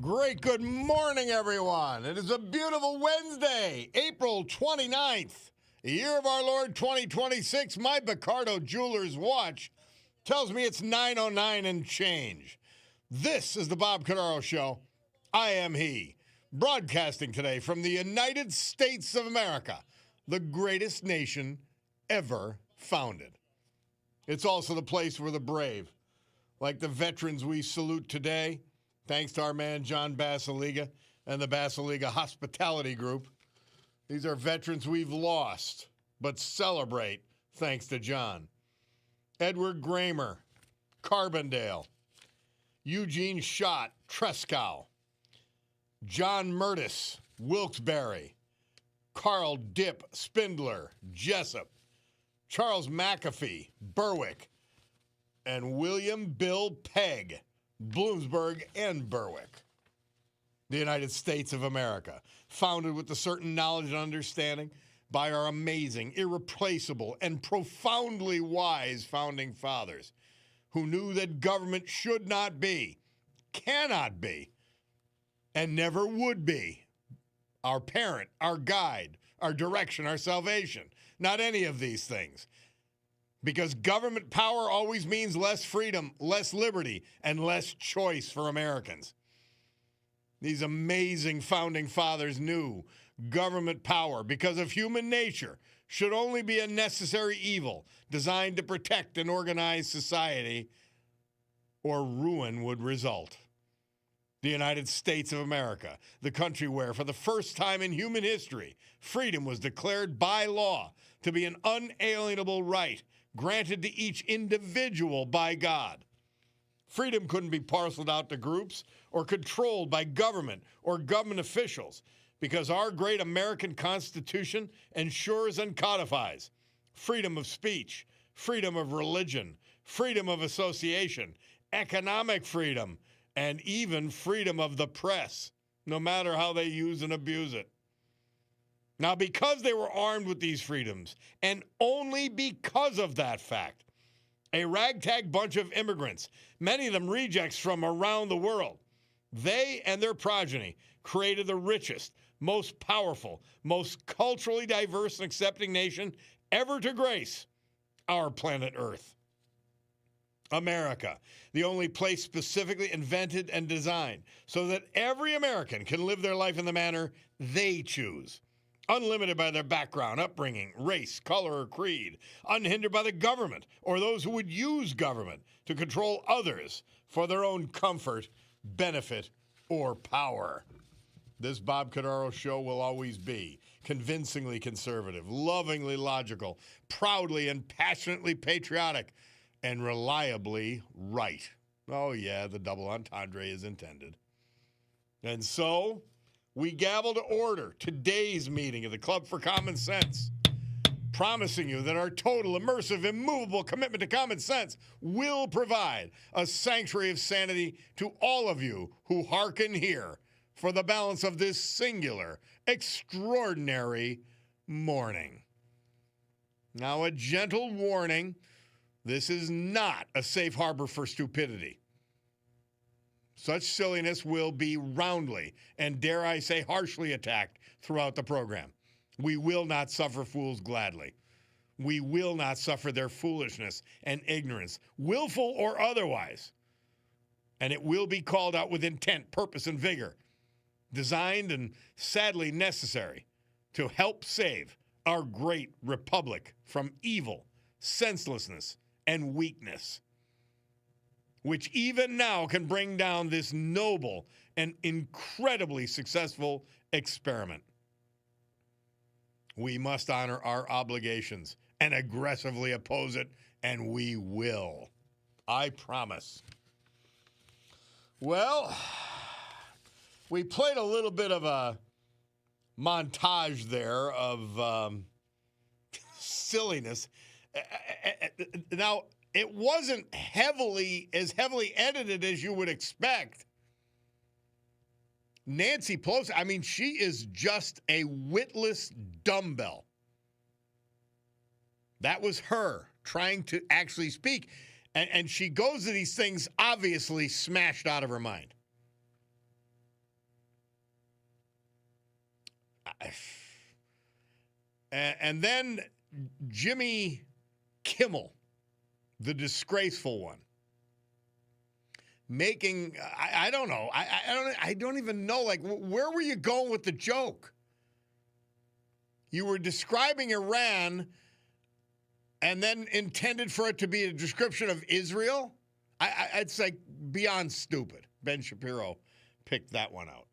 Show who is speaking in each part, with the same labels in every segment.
Speaker 1: Great good morning, everyone. It is a beautiful Wednesday, April 29th, the year of our Lord 2026. My Cordaro Jewelers watch tells me it's 9:09 and change. This is the Bob Cordaro Show. I am he, broadcasting today from the United States of America, the greatest nation ever founded. It's also the place where the brave, like the veterans we salute today, thanks to our man John Basiliga and the Basiliga Hospitality Group. These are veterans we've lost, but celebrate thanks to John. Edward Gramer, Carbondale. Eugene Schott, Trescow. John Murtis, Wilkes-Barre. Carl Dip, Spindler, Jessup. Charles McAfee, Berwick. And William Bill Pegg, Bloomsburg and Berwick. The United States of America, founded with a certain knowledge and understanding by our amazing, irreplaceable, and profoundly wise founding fathers who knew that government should not be, cannot be, and never would be our parent, our guide, our direction, our salvation. Not any of these things. Because government power always means less freedom, less liberty, and less choice for Americans. These amazing founding fathers knew government power, because of human nature, should only be a necessary evil designed to protect and organize society, or ruin would result. The United States of America, the country where, for the first time in human history, freedom was declared by law to be an unalienable right granted to each individual by God. Freedom couldn't be parceled out to groups or controlled by government or government officials, because our great American Constitution ensures and codifies freedom of speech, freedom of religion, freedom of association, economic freedom, and even freedom of the press, no matter how they use and abuse it. Now, because they were armed with these freedoms, and only because of that fact, a ragtag bunch of immigrants, many of them rejects from around the world, they and their progeny created the richest, most powerful, most culturally diverse and accepting nation ever to grace our planet Earth. America, the only place specifically invented and designed so that every American can live their life in the manner they choose, unlimited by their background, upbringing, race, color, or creed, unhindered by the government or those who would use government to control others for their own comfort, benefit, or power. This Bob Cordaro Show will always be convincingly conservative, lovingly logical, proudly and passionately patriotic, and reliably right. Oh, yeah, the double entendre is intended. And so, we gavel to order today's meeting of the Club for Common Sense, promising you that our total, immersive, immovable commitment to common sense will provide a sanctuary of sanity to all of you who hearken here for the balance of this singular, extraordinary morning. Now, a gentle warning, this is not a safe harbor for stupidity. Such silliness will be roundly and, dare I say, harshly attacked throughout the program. We will not suffer fools gladly. We will not suffer their foolishness and ignorance, willful or otherwise. And it will be called out with intent, purpose, and vigor, designed and sadly necessary to help save our great republic from evil, senselessness, and weakness, which even now can bring down this noble and incredibly successful experiment. We must honor our obligations and aggressively oppose it, and we will. I promise. Well, we played a little bit of a montage there of silliness. Now, it wasn't as heavily edited as you would expect. Nancy Pelosi, I mean, she is just a witless dumbbell. That was her trying to actually speak. And she goes to these things obviously smashed out of her mind. And then Jimmy Kimmel, the disgraceful one, making, I don't know, I don't even know, like, where were you going with the joke? You were describing Iran and then intended for it to be a description of Israel? It's like beyond stupid. Ben Shapiro picked that one out.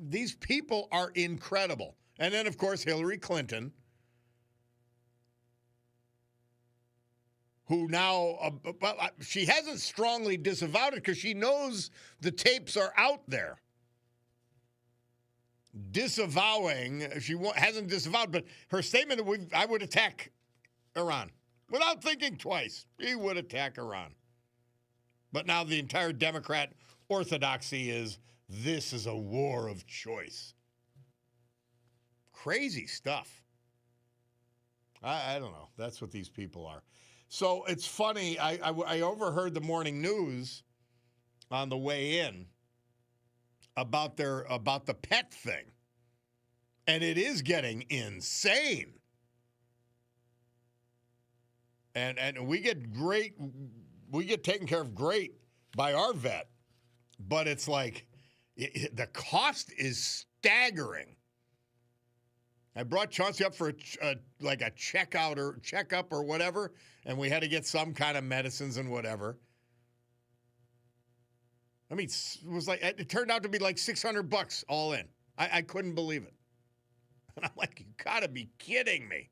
Speaker 1: These people are incredible. And then, of course, Hillary Clinton, who now, she hasn't strongly disavowed it because she knows the tapes are out there. Disavowing, she hasn't disavowed, but her statement that I would attack Iran. Without thinking twice, he would attack Iran. But now the entire Democrat orthodoxy is, this is a war of choice. Crazy stuff. I don't know. That's what these people are. So it's funny. I overheard the morning news on the way in about the pet thing, and it is getting insane. And we get taken care of great by our vet, but it's like the cost is staggering. I brought Chauncey up for a checkup or whatever, and we had to get some kind of medicines and whatever. I mean, it turned out to be like $600 all in. I couldn't believe it. And I'm like, you gotta be kidding me.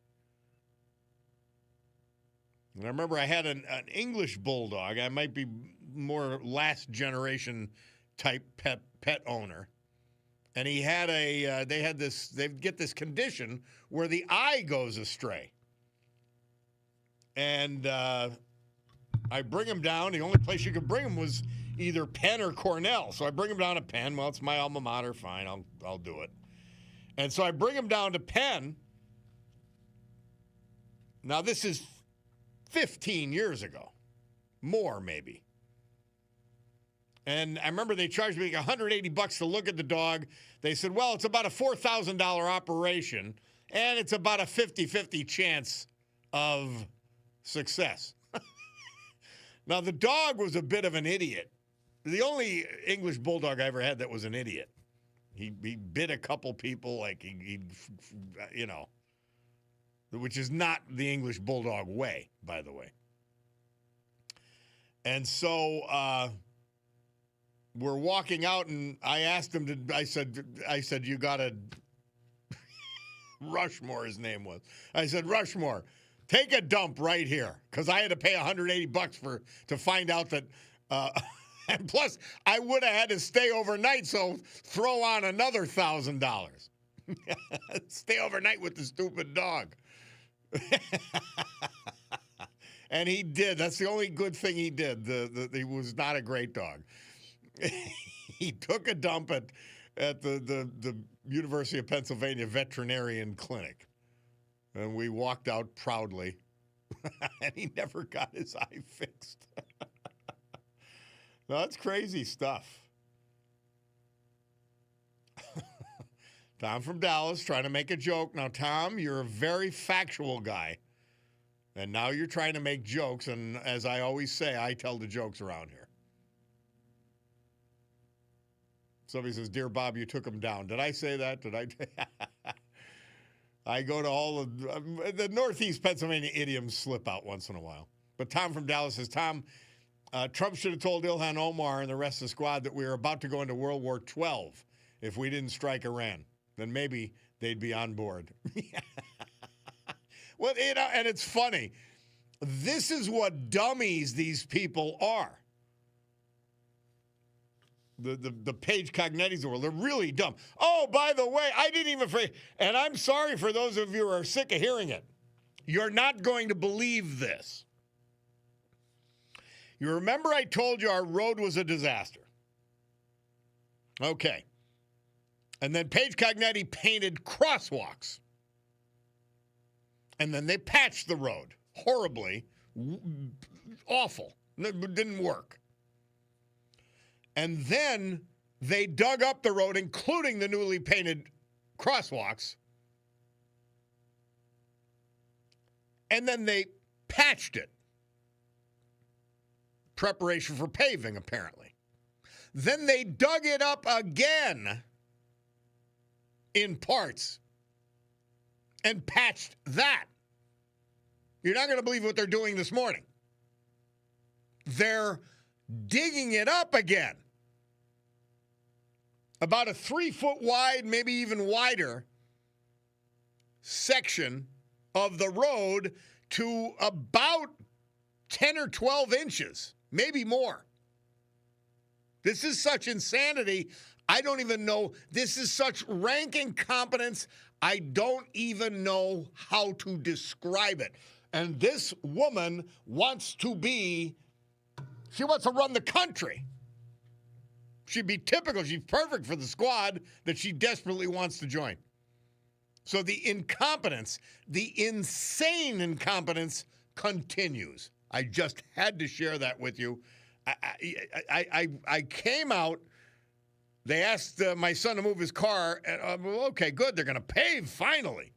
Speaker 1: And I remember I had an English bulldog. I might be more last generation type pet owner. And he had they get this condition where the eye goes astray. And I bring him down. The only place you could bring him was either Penn or Cornell. So I bring him down to Penn. Well, it's my alma mater. Fine, I'll do it. And so I bring him down to Penn. Now, this is 15 years ago. More, maybe. And I remember they charged me like $180 to look at the dog. They said, well, it's about a $4,000 operation, and it's about a 50-50 chance of success. Now, the dog was a bit of an idiot. The only English bulldog I ever had that was an idiot. He bit a couple people, like he which is not the English bulldog way, by the way. And so we're walking out, and I asked him I said, you got to, Rushmore, his name was. I said, Rushmore, take a dump right here, because I had to pay $180 to find out that, and plus I would have had to stay overnight, so throw on another $1,000. Stay overnight with the stupid dog. And he did. That's the only good thing he did. He was not a great dog. He took a dump at the University of Pennsylvania Veterinarian Clinic. And we walked out proudly. And he never got his eye fixed. No, that's crazy stuff. Tom from Dallas trying to make a joke. Now, Tom, you're a very factual guy. And now you're trying to make jokes. And as I always say, I tell the jokes around here. Somebody says, Dear Bob, you took him down. Did I say that? Did I? I go to all of the Northeast Pennsylvania idioms slip out once in a while. But Tom from Dallas says, Tom, Trump should have told Ilhan Omar and the rest of the squad that we were about to go into World War XII if we didn't strike Iran. Then maybe they'd be on board. Well, and it's funny. This is what dummies these people are. The Paige Cognettis of the world, they're really dumb. Oh, by the way, I didn't even, and I'm sorry for those of you who are sick of hearing it. You're not going to believe this. You remember I told you our road was a disaster. Okay. And then Paige Cognetti painted crosswalks. And then they patched the road horribly, awful. It didn't work. And then they dug up the road, including the newly painted crosswalks. And then they patched it. Preparation for paving, apparently. Then they dug it up again in parts and patched that. You're not going to believe what they're doing this morning. They're digging it up again. About a 3-foot wide, maybe even wider section of the road to about 10 or 12 inches, maybe more. This is such insanity. I don't even know. This is such rank incompetence. I don't even know how to describe it. And this woman wants to run the country. She'd be typical. She's perfect for the squad that she desperately wants to join. So the incompetence, the insane incompetence continues. I just had to share that with you. I came out. They asked my son to move his car. And, well, okay, good. They're going to pave finally.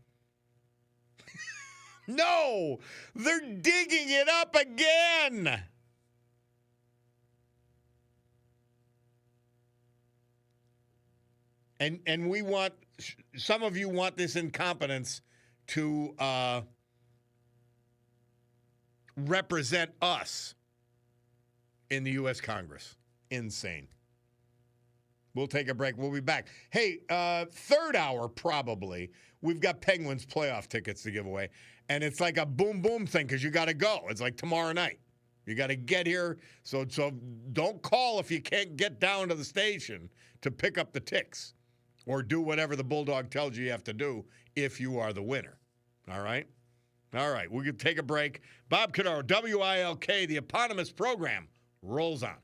Speaker 1: No, they're digging it up again. And we want, some of you want this incompetence to represent us in the U.S. Congress. Insane. We'll take a break. We'll be back. Hey, third hour probably. We've got Penguins playoff tickets to give away. And it's like a boom, boom thing because you got to go. It's like tomorrow night. You got to get here. So don't call if you can't get down to the station to pick up the ticks or do whatever the Bulldog tells you have to do if you are the winner. All right? All right. We're going to take a break. Bob Cordaro, WILK, the eponymous program, rolls on.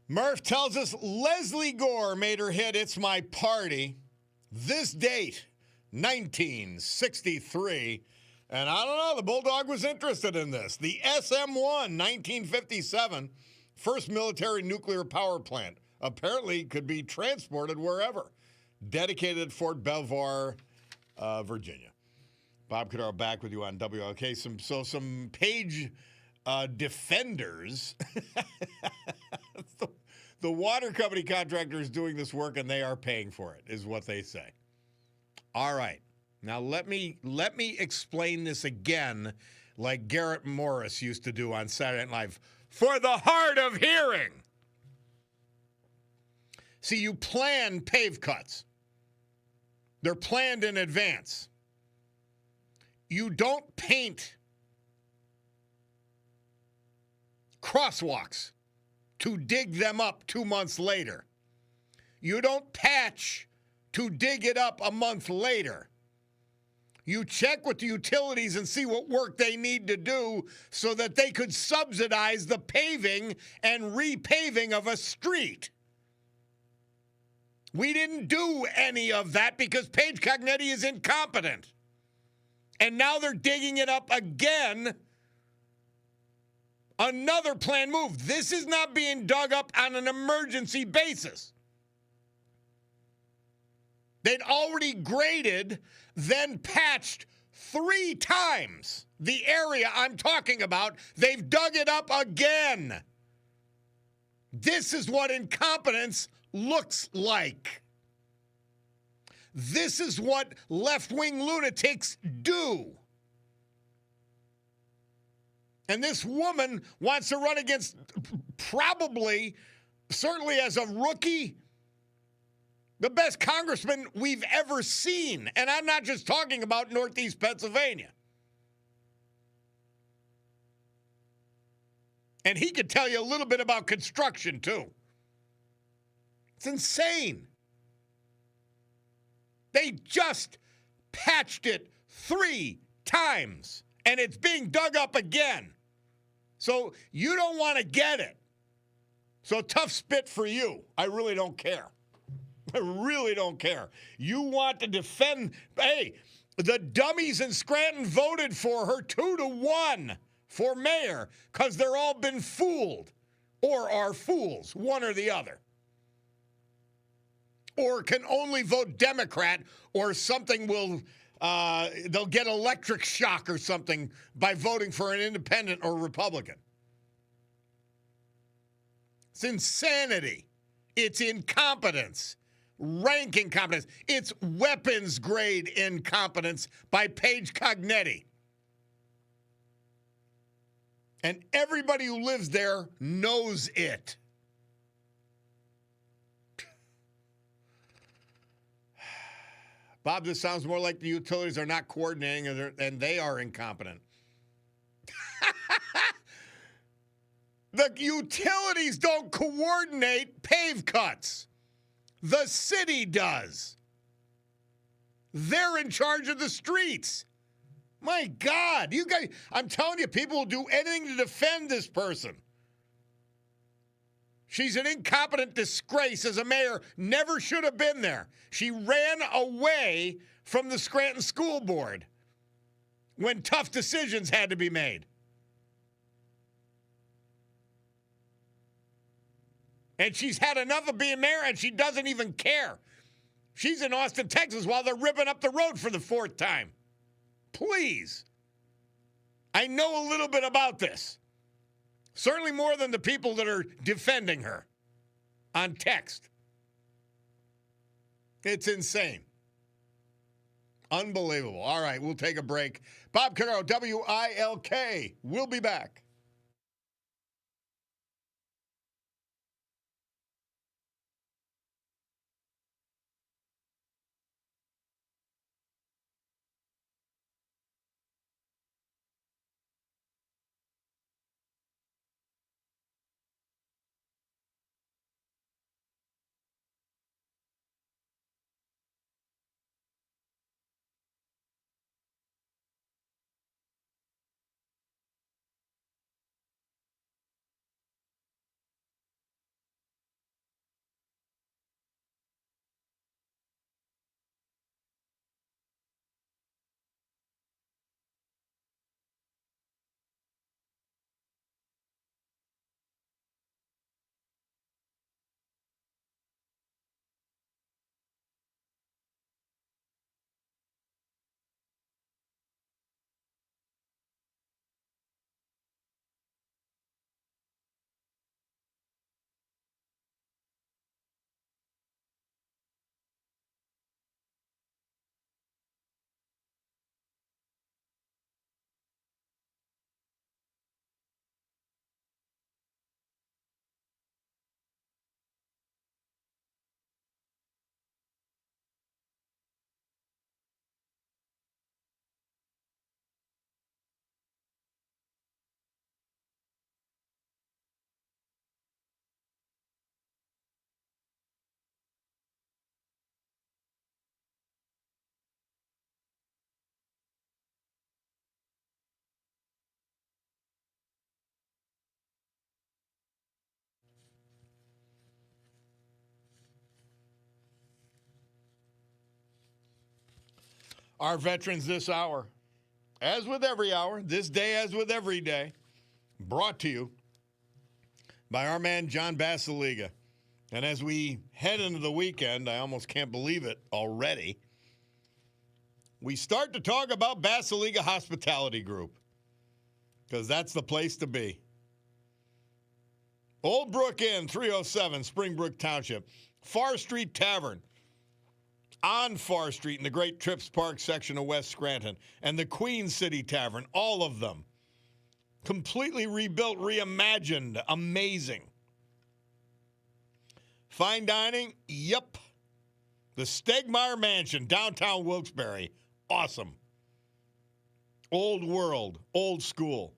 Speaker 1: Murph tells us Leslie Gore made her hit It's My Party. This date, 1963. And I don't know, the Bulldog was interested in this. The SM-1, 1957, first military nuclear power plant. Apparently could be transported wherever. Dedicated at Fort Belvoir, Virginia. Bob Cordaro back with you on WLK. Some page defenders. The water company contractor is doing this work and they are paying for it, is what they say. All right. Now let me explain this again like Garrett Morris used to do on Saturday Night Live. For the hard of hearing. See, you plan pave cuts. They're planned in advance. You don't paint crosswalks to dig them up 2 months later. You don't patch to dig it up a month later. You check with the utilities and see what work they need to do so that they could subsidize the paving and repaving of a street. We didn't do any of that because Paige Cognetti is incompetent. And now they're digging it up again. Another planned move. This is not being dug up on an emergency basis. They'd already graded, then patched 3 times the area I'm talking about. They've dug it up again. This is what incompetence looks like. This is what left-wing lunatics do. And this woman wants to run against probably, certainly as a rookie, the best congressman we've ever seen. And I'm not just talking about Northeast Pennsylvania. And he could tell you a little bit about construction, too. It's insane. They just patched it 3 times, and it's being dug up again. So you don't want to get it. So tough spit for you. I really don't care. I really don't care. You want to defend. Hey, the dummies in Scranton voted for her 2-1 for mayor because they're all been fooled or are fools, one or the other. Or can only vote Democrat or something will, they'll get electric shock or something by voting for an independent or Republican. It's insanity. It's incompetence. Rank incompetence. It's weapons grade incompetence by Paige Cognetti. And everybody who lives there knows it. Bob, this sounds more like the utilities are not coordinating and they are incompetent. The utilities don't coordinate pave cuts. The city does. They're in charge of the streets. My God, you guys, I'm telling you, people will do anything to defend this person. She's an incompetent disgrace as a mayor, never should have been there. She ran away from the Scranton School Board when tough decisions had to be made. And she's had enough of being mayor, and she doesn't even care. She's in Austin, Texas, while they're ripping up the road for the 4th time. Please. I know a little bit about this. Certainly more than the people that are defending her on text. It's insane. Unbelievable. All right, we'll take a break. Bob Cordaro, WILK. We'll be back. Our veterans this hour, as with every hour, this day as with every day, brought to you by our man John Basiliga. And as we head into the weekend, I almost can't believe it already, we start to talk about Basiliga Hospitality Group, because that's the place to be. Old Brook Inn, 307 Springbrook Township. Far Street Tavern on Far Street in the Great Trips Park section of West Scranton. And the Queen City Tavern, all of them. Completely rebuilt, reimagined, amazing. Fine dining, yep. The Stegmeyer Mansion, downtown Wilkes-Barre, awesome. Old world, old school.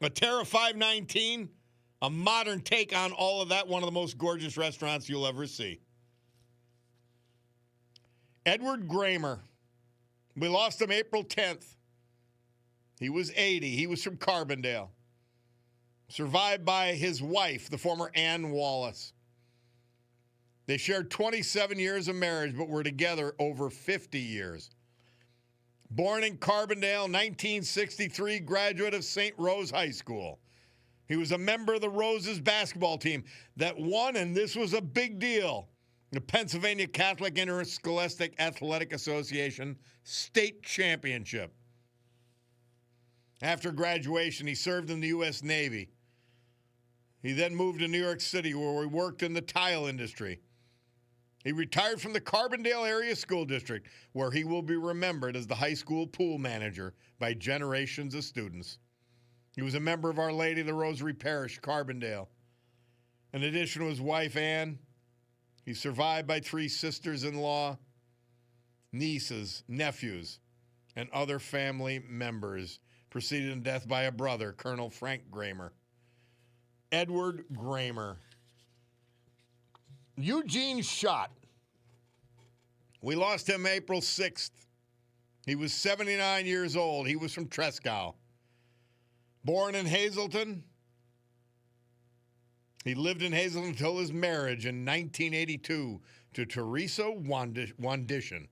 Speaker 1: A Terra 519, a modern take on all of that, one of the most gorgeous restaurants you'll ever see. Edward Gramer, we lost him April 10th. He was 80. He was from Carbondale. Survived by his wife, the former Ann Wallace. They shared 27 years of marriage, but were together over 50 years. Born in Carbondale, 1963, graduate of St. Rose High School. He was a member of the Roses basketball team that won, and this was a big deal, the Pennsylvania Catholic Interscholastic Athletic Association state championship. After graduation, he served in the U.S. Navy. He then moved to New York City, where he worked in the tile industry. He retired from the Carbondale Area School District, where he will be remembered as the high school pool manager by generations of students. He was a member of Our Lady of the Rosary Parish, Carbondale. In addition to his wife, Anne, he's survived by 3 sisters-in-law, nieces, nephews, and other family members, preceded in death by a brother, Colonel Frank Gramer. Edward Gramer. Eugene Schott. We lost him April 6th. He was 79 years old. He was from Tresckow. Born in Hazleton. He lived in Hazleton until his marriage in 1982 to Teresa Wandishin.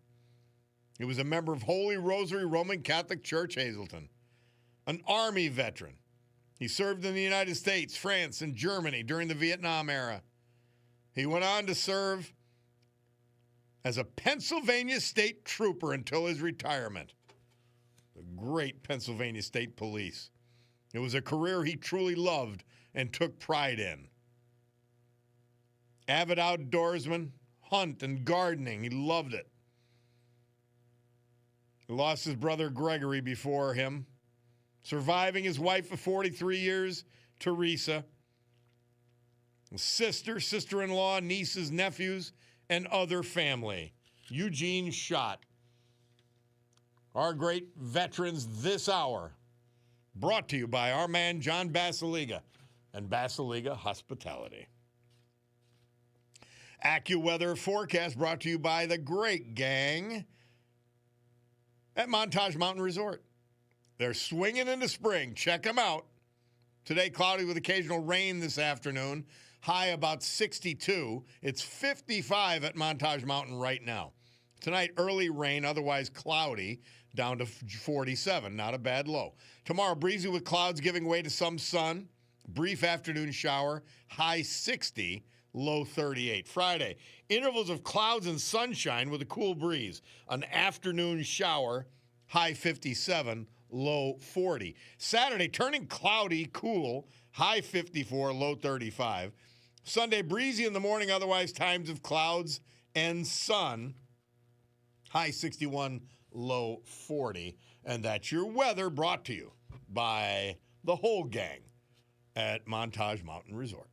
Speaker 1: He was a member of Holy Rosary Roman Catholic Church, Hazleton. An Army veteran. He served in the United States, France, and Germany during the Vietnam era. He went on to serve as a Pennsylvania State Trooper until his retirement. The great Pennsylvania State Police. It was a career he truly loved and took pride in. Avid outdoorsman, hunt and gardening. He loved it. He lost his brother Gregory before him. Surviving his wife of 43 years, Teresa. Sister, sister-in-law, nieces, nephews, and other family. Eugene Schott. Our great veterans this hour. Brought to you by our man John Basiliga and Basiliga Hospitality. AccuWeather forecast brought to you by the great gang at Montage Mountain Resort. They're swinging into spring. Check them out. Today, cloudy with occasional rain this afternoon. High about 62. It's 55 at Montage Mountain right now. Tonight, early rain, otherwise cloudy, down to 47. Not a bad low. Tomorrow, breezy with clouds giving way to some sun. Brief afternoon shower. High 60, low 38. Friday, intervals of clouds and sunshine with a cool breeze. An afternoon shower. High 57, low 40. Saturday, turning cloudy, cool. High 54, low 35. Sunday, breezy in the morning, otherwise times of clouds and sun. High 61, low 40. And that's your weather brought to you by the whole gang at Montage Mountain Resort.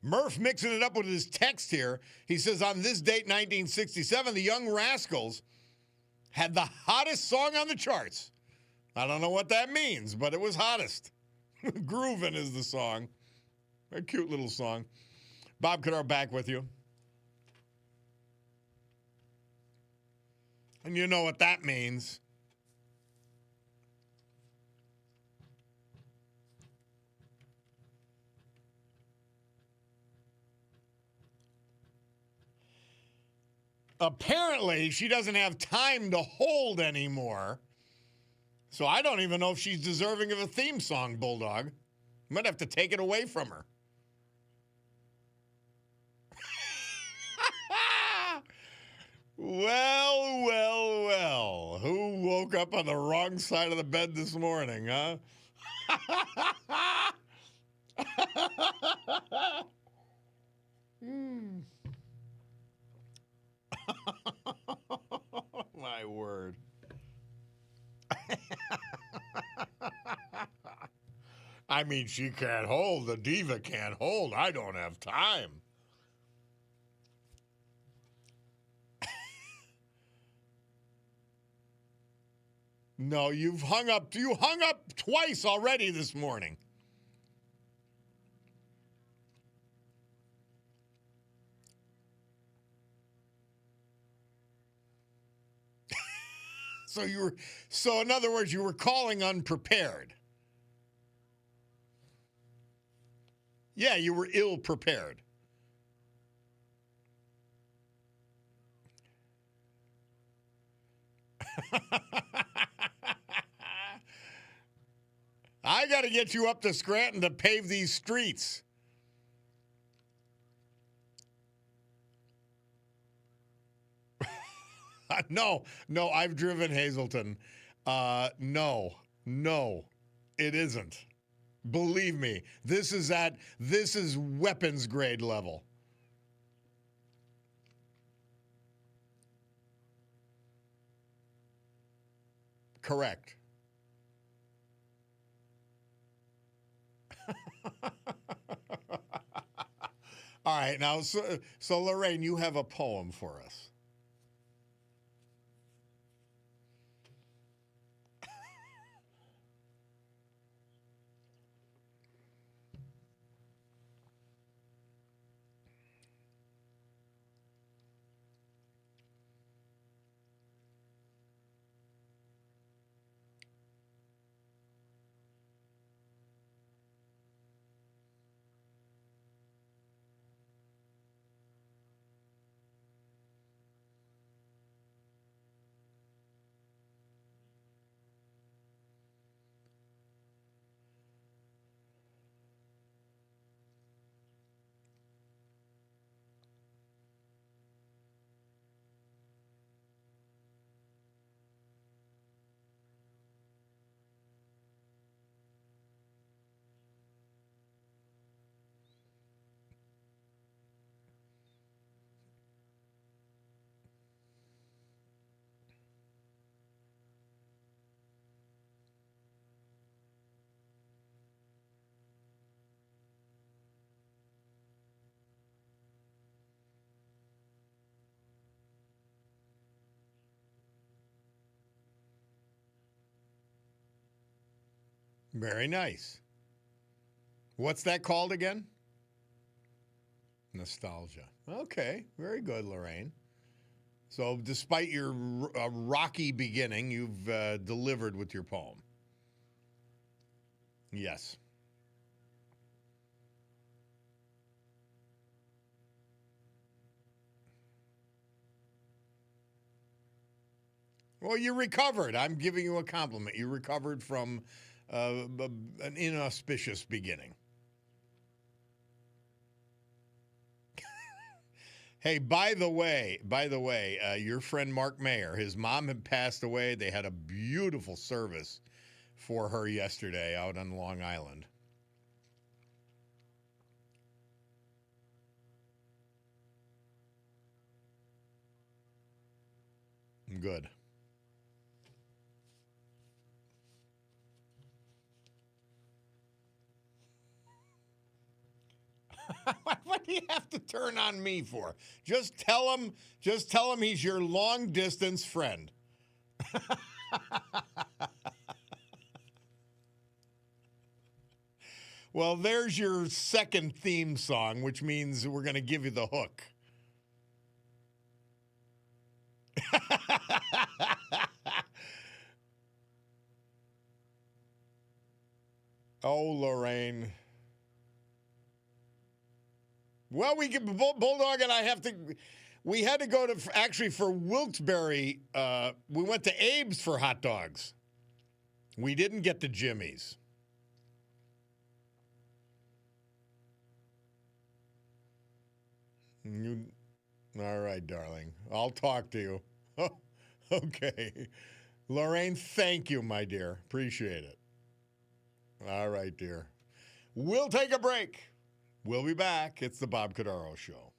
Speaker 1: Murph mixing it up with his text here. He says, on this date, 1967, the Young Rascals had the hottest song on the charts. I don't know what that means, but it was hottest. Groovin' is the song. A cute little song. Bob Cordaro back with you. And you know what that means. Apparently, she doesn't have time to hold anymore. So I don't even know if she's deserving of a theme song, Bulldog. Might have to take it away from her. Well, well, well. Who woke up on the wrong side of the bed this morning, huh? My word. I mean, she can't hold. The diva can't hold. I don't have time. No, you hung up twice already this morning. So in other words, you were calling unprepared. Yeah, you were ill prepared. I got to get you up to Scranton to pave these streets. No, I've driven Hazleton. No, it isn't. Believe me, this is weapons grade level. Correct. All right, now, so Lorraine, you have a poem for us. Very nice. What's that called again? Nostalgia. Okay, very good, Lorraine. So despite your rocky beginning, you've delivered with your poem. Yes. Well, you recovered. I'm giving you a compliment. You recovered from an inauspicious beginning. Hey, by the way, your friend Mark Mayer, his mom had passed away. They had a beautiful service for her yesterday out on Long Island. Good. What do you have to turn on me for? Just tell him he's your long distance friend. Well, there's your second theme song, which means we're going to give you the hook. Oh, Lorraine. Well, Bulldog and I we had to go to, actually for Wilkes-Barre, we went to Abe's for hot dogs. We didn't get to Jimmy's. All right, darling. I'll talk to you. Okay. Lorraine, thank you, my dear. Appreciate it. All right, dear. We'll take a break. We'll be back. It's the Bob Cordaro Show.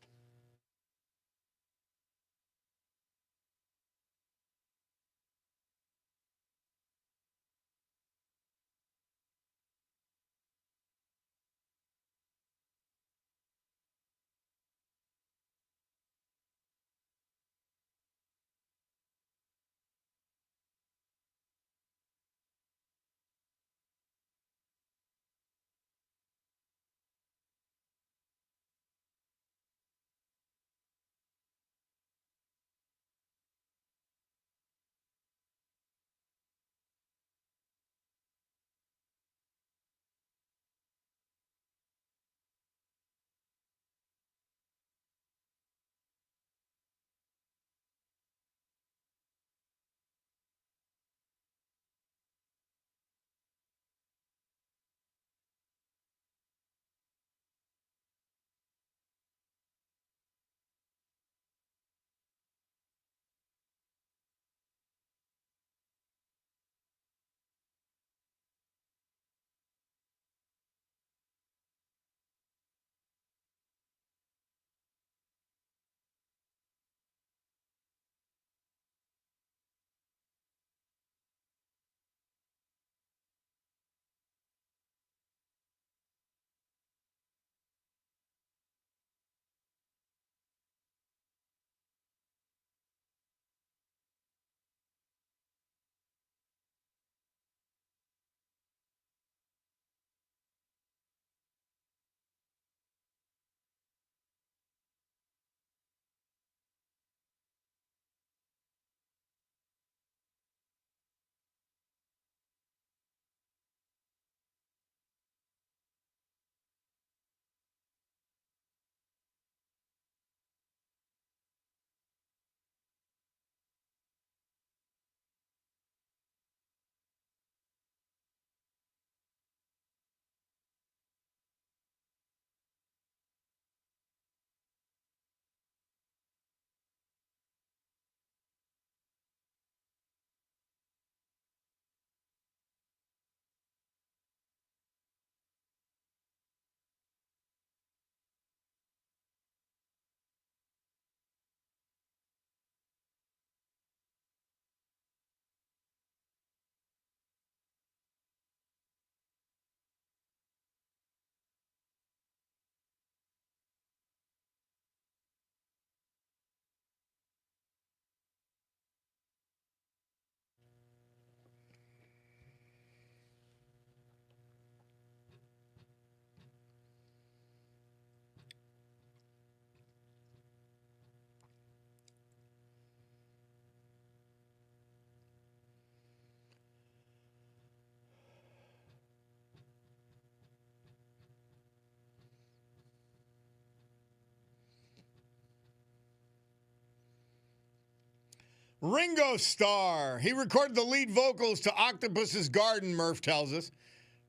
Speaker 1: Ringo Starr. He recorded the lead vocals to Octopus's Garden, Murph tells us,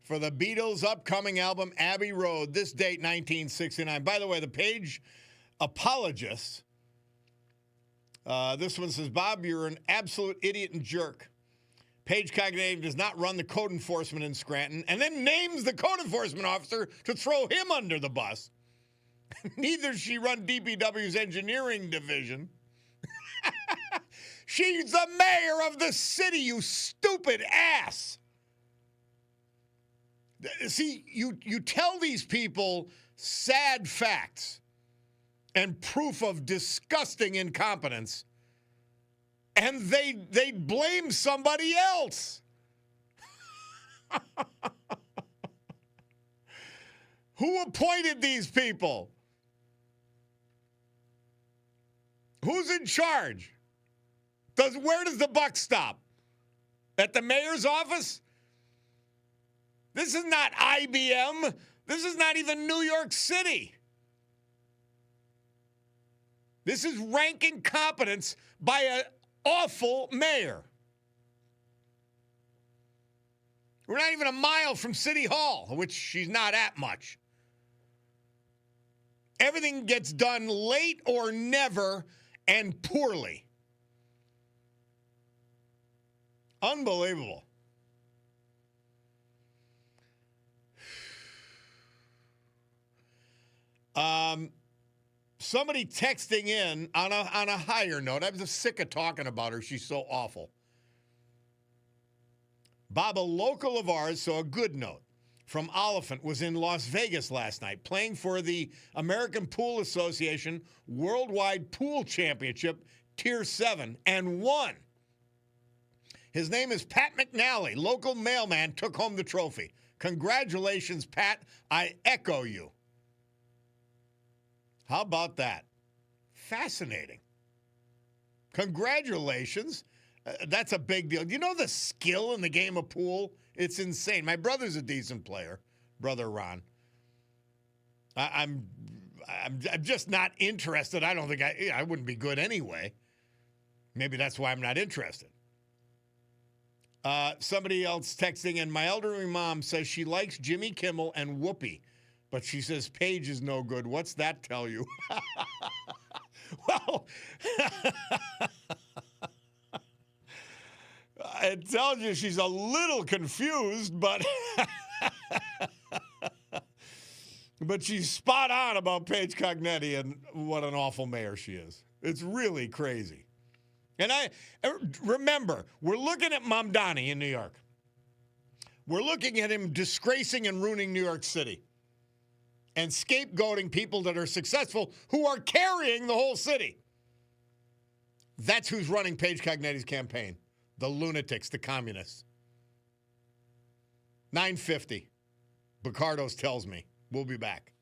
Speaker 1: for the Beatles' upcoming album, Abbey Road. This date, 1969. By the way, the Page apologists. This one says, Bob, you're an absolute idiot and jerk. Page Cognitive does not run the code enforcement in Scranton, and then names the code enforcement officer to throw him under the bus. Neither does she run DPW's engineering division. She's the mayor of the city, you stupid ass. See, you tell these people sad facts. and proof of disgusting incompetence, and they blame somebody else. Who appointed these people? Who's in charge? Where does the buck stop? At the mayor's office? This is not IBM. This is not even New York City. This is rank incompetence by an awful mayor. We're not even a mile from City Hall, which she's not at much. Everything gets done late or never and poorly. Unbelievable. Somebody texting in on a higher note. I'm just sick of talking about her. She's so awful. Bob, a local of ours, so a good note, from Oliphant, was in Las Vegas last night playing for the American Pool Association Worldwide Pool Championship Tier 7 and won. His name is Pat McNally. Local mailman took home the trophy. Congratulations, Pat. I echo you. How about that? Fascinating. Congratulations. That's a big deal. You know the skill in the game of pool? It's insane. My brother's a decent player, brother Ron. I'm just not interested. I don't think I wouldn't be good anyway. Maybe that's why I'm not interested. Somebody else texting in. My elderly mom says she likes Jimmy Kimmel and Whoopi, but she says Paige is no good. What's that tell you? Well, it tells you she's a little confused, but but she's spot on about Paige Cognetti and what an awful mayor she is. It's really crazy. And I remember, we're looking at Mamdani in New York. We're looking at him disgracing and ruining New York City and scapegoating people that are successful who are carrying the whole city. That's who's running Paige Cognetti's campaign. The lunatics, the communists. 9:50. Picardo's tells me. We'll be back.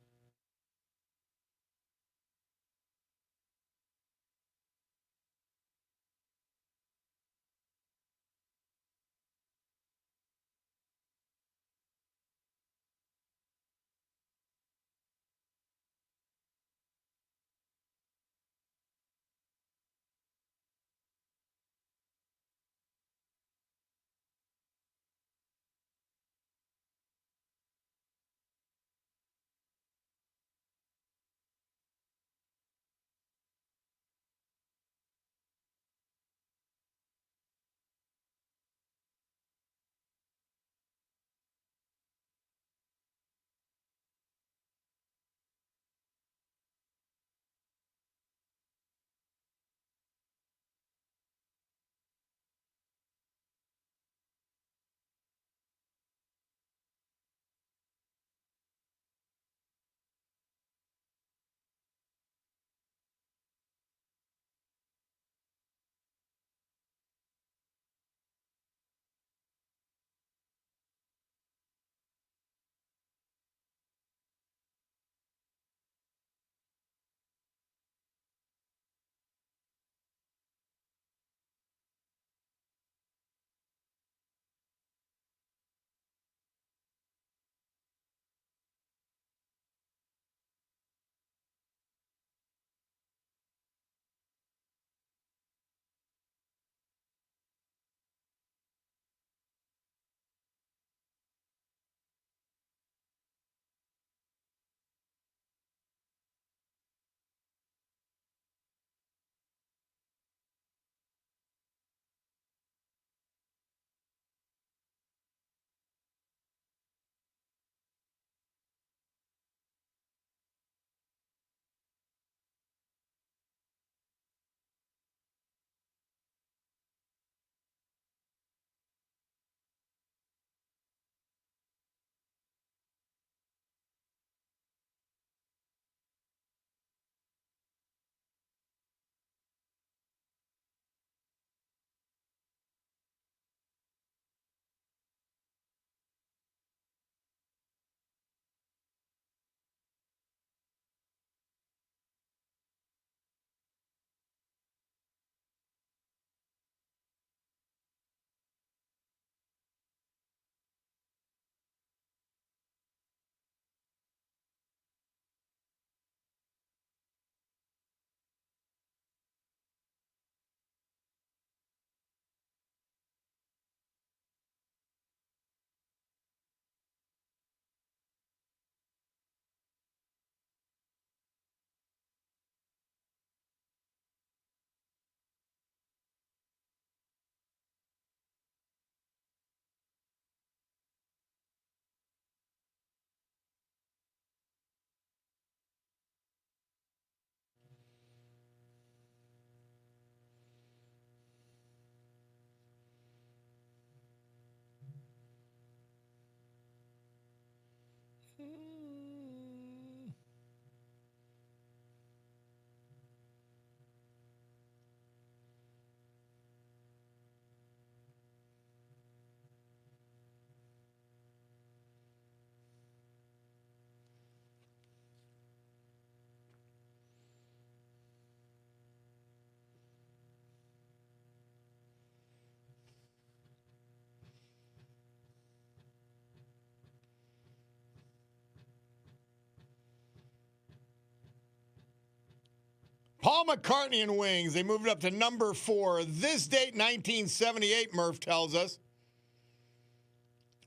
Speaker 1: Paul McCartney and Wings, they moved up to number 4. This date, 1978, Murph tells us,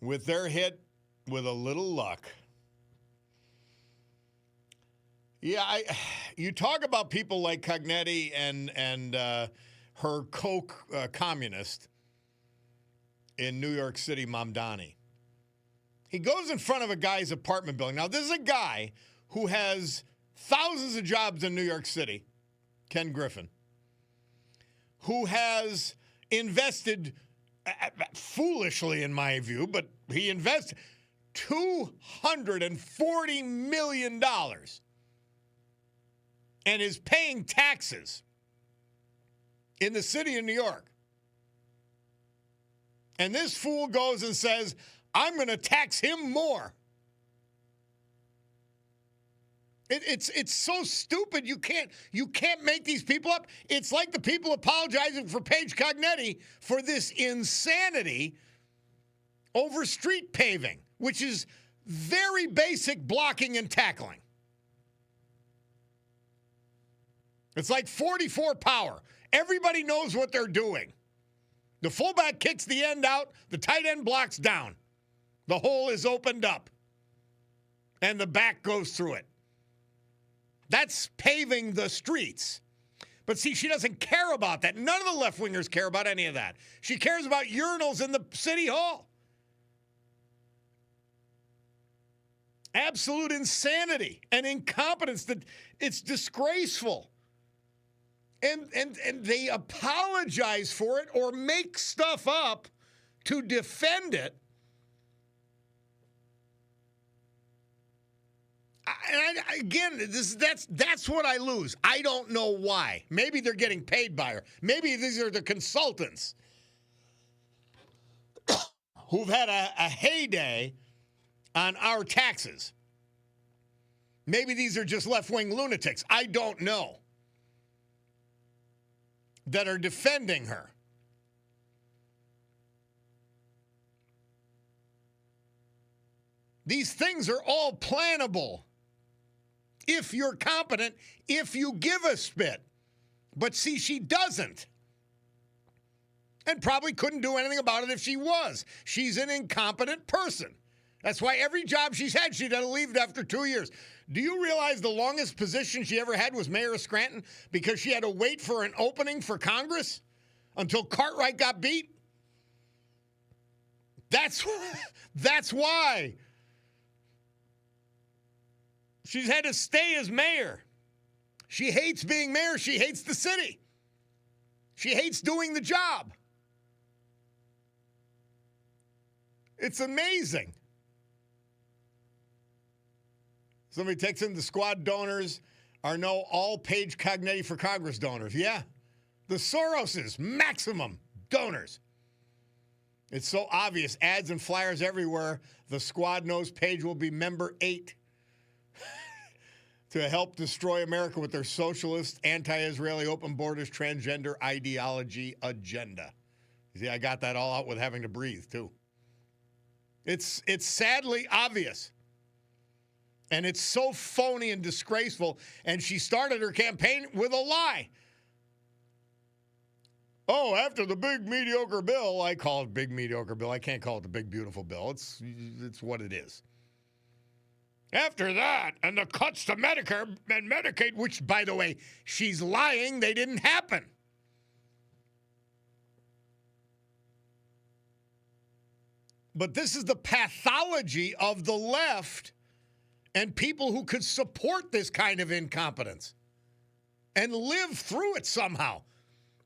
Speaker 1: with their hit, With a Little Luck. Yeah, you talk about people like Cognetti and her co-communist in New York City, Mamdani. He goes in front of a guy's apartment building. Now, this is a guy who has thousands of jobs in New York City, Ken Griffin, who has invested, foolishly in my view, but he invested $240 million and is paying taxes in the city of New York. And this fool goes and says, I'm going to tax him more. It's so stupid. You can't make these people up. It's like the people apologizing for Paige Cognetti for this insanity over street paving, which is very basic blocking and tackling. It's like 44 power. Everybody knows what they're doing. The fullback kicks the end out, the tight end blocks down. The hole is opened up, and the back goes through it. That's paving the streets. But see, she doesn't care about that. None of the left-wingers care about any of that. She cares about urinals in the city hall. Absolute insanity and incompetence. That it's disgraceful. And they apologize for it or make stuff up to defend it. Again, that's what I lose. I don't know why. Maybe they're getting paid by her. Maybe these are the consultants who've had a heyday on our taxes. Maybe these are just left-wing lunatics. I don't know. That are defending her. These things are all plannable. If you're competent, if you give a spit. But see, she doesn't. And probably couldn't do anything about it if she was. She's an incompetent person. That's why every job she's had, she'd have leave after 2 years. Do you realize the longest position she ever had was mayor of Scranton because she had to wait for an opening for Congress until Cartwright got beat? That's why. She's had to stay as mayor. She hates being mayor. She hates the city. She hates doing the job. It's amazing. Somebody texts in the squad donors are no all Paige Cognetti for Congress donors. Yeah. The Soroses, maximum donors. It's so obvious. Ads and flyers everywhere. The squad knows Paige will be member 8 to help destroy America with their socialist, anti-Israeli, open borders, transgender ideology agenda. See, I got that all out with having to breathe, too. It's sadly obvious. And it's so phony and disgraceful. And she started her campaign with a lie. Oh, after the big mediocre bill, I call it big mediocre bill. I can't call it the big beautiful bill. It's what it is. After that, and the cuts to Medicare and Medicaid, which, by the way, she's lying, they didn't happen. But this is the pathology of the left and people who could support this kind of incompetence and live through it somehow.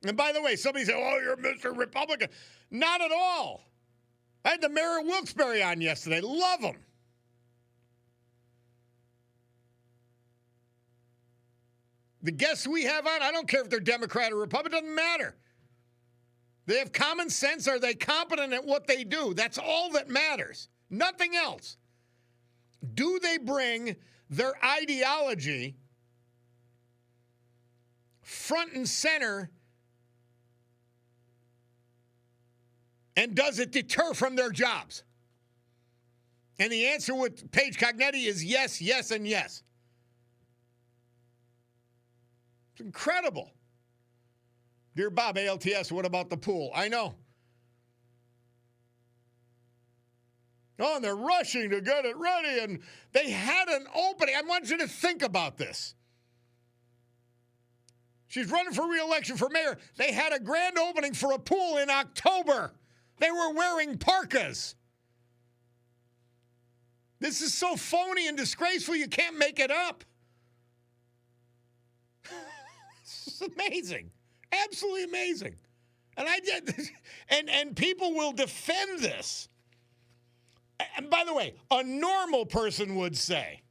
Speaker 1: And by the way, somebody said, oh, you're Mr. Republican. Not at all. I had the mayor of Wilkes-Barre on yesterday. Love him. The guests we have on, I don't care if they're Democrat or Republican, doesn't matter. They have common sense. Are they competent at what they do? That's all that matters. Nothing else. Do they bring their ideology front and center, and does it deter from their jobs? And the answer with Paige Cognetti is yes, yes, and yes. It's incredible. Dear Bob, ALTS, what about the pool? I know. Oh, and they're rushing to get it ready, and they had an opening. I want you to think about this. She's running for re-election for mayor. They had a grand opening for a pool in October. They were wearing parkas. This is so phony and disgraceful, you can't make it up. This is amazing. Absolutely amazing. And I did, and people will defend this. And by the way, a normal person would say,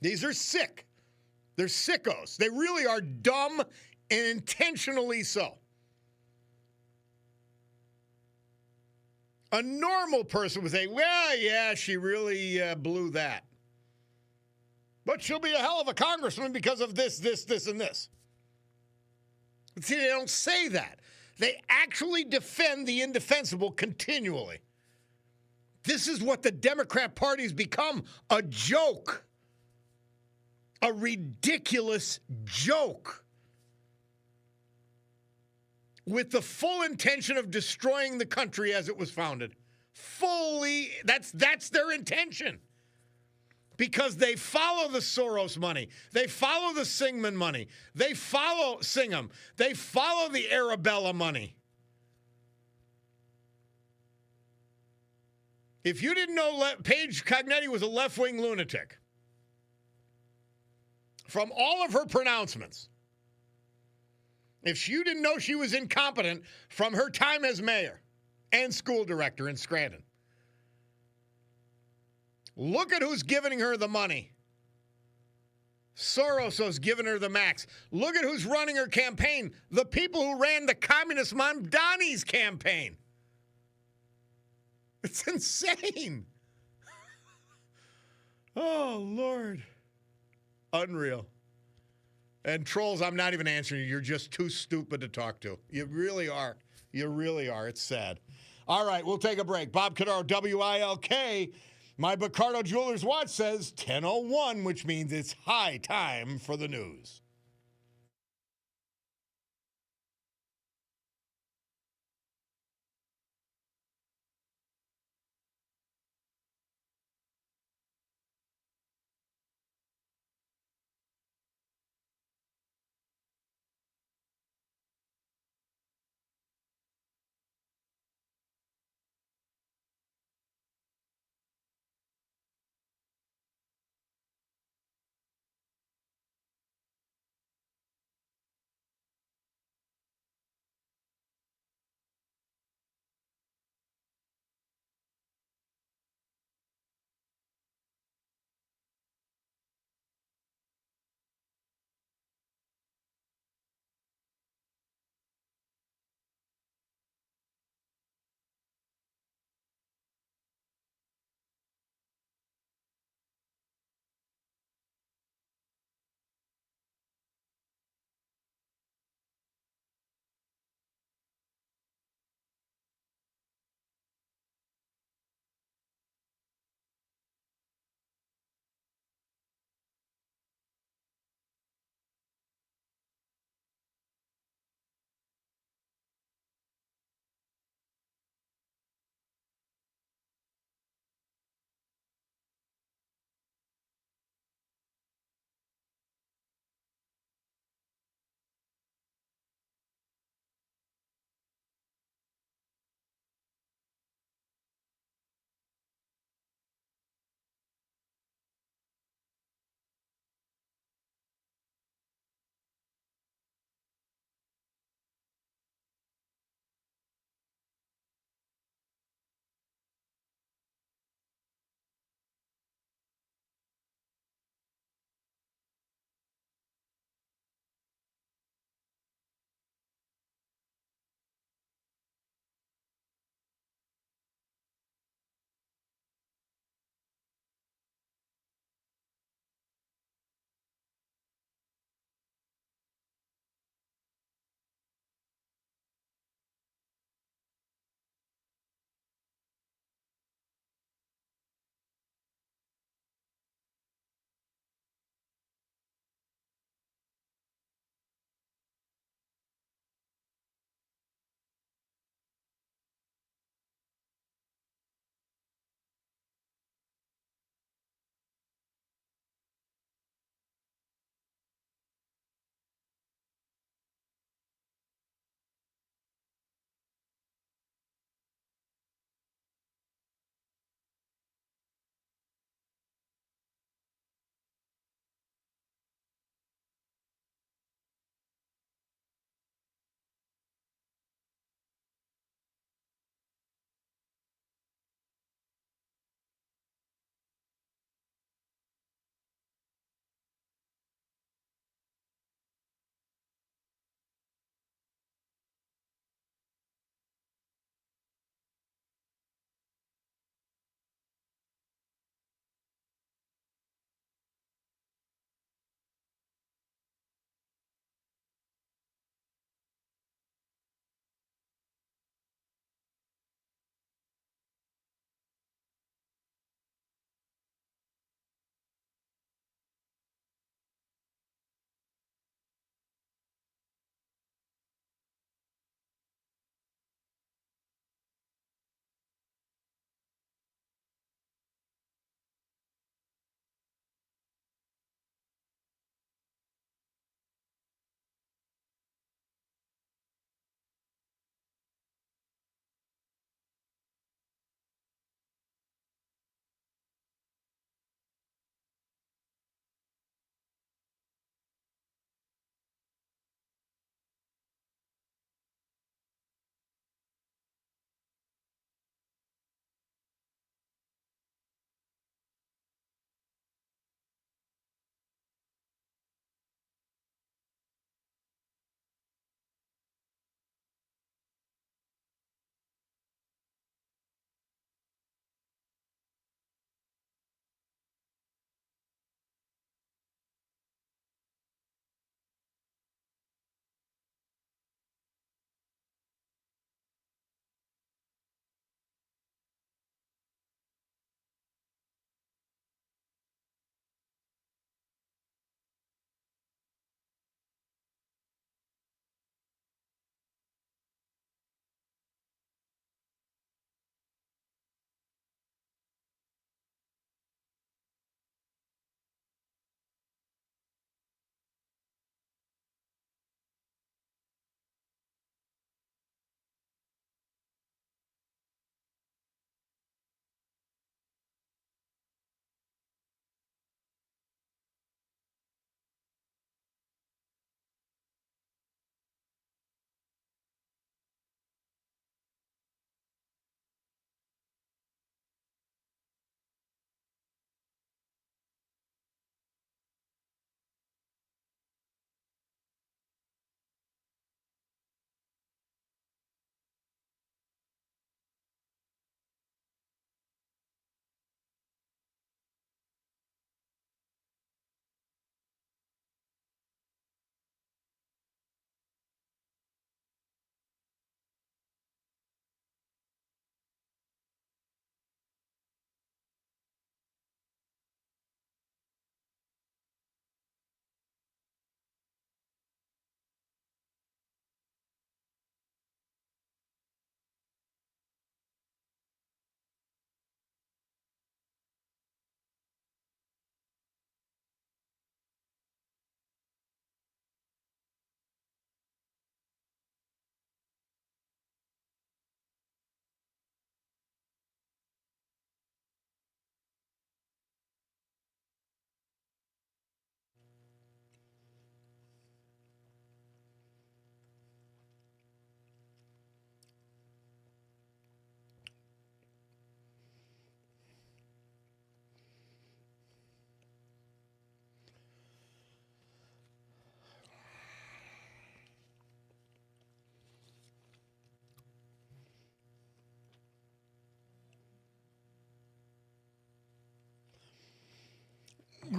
Speaker 1: these are sick. They're sickos. They really are dumb and intentionally so. A normal person would say, well, yeah, she really blew that. But she'll be a hell of a congressman because of this, and this. But see, they don't say that. They actually defend the indefensible continually. This is what the Democrat Party's become, a joke. A ridiculous joke. With the full intention of destroying the country as it was founded. Fully, that's their intention. Because they follow the Soros money. They follow the Singman money. They follow Singham. They follow the Arabella money. If you didn't know Paige Cognetti was a left-wing lunatic, from all of her pronouncements, if you didn't know she was incompetent from her time as mayor and school director in Scranton, look at who's giving her the money. Soros giving her the max. Look at who's running her campaign. The people who ran the communist Mamdani's campaign. It's insane. Oh, Lord. Unreal. And trolls, I'm not even answering you. You're just too stupid to talk to. You really are. You really are. It's sad. All right, we'll take a break. Bob Cordaro, WILK. My Bacardo Jewelers watch says 10:01, which means it's high time for the news.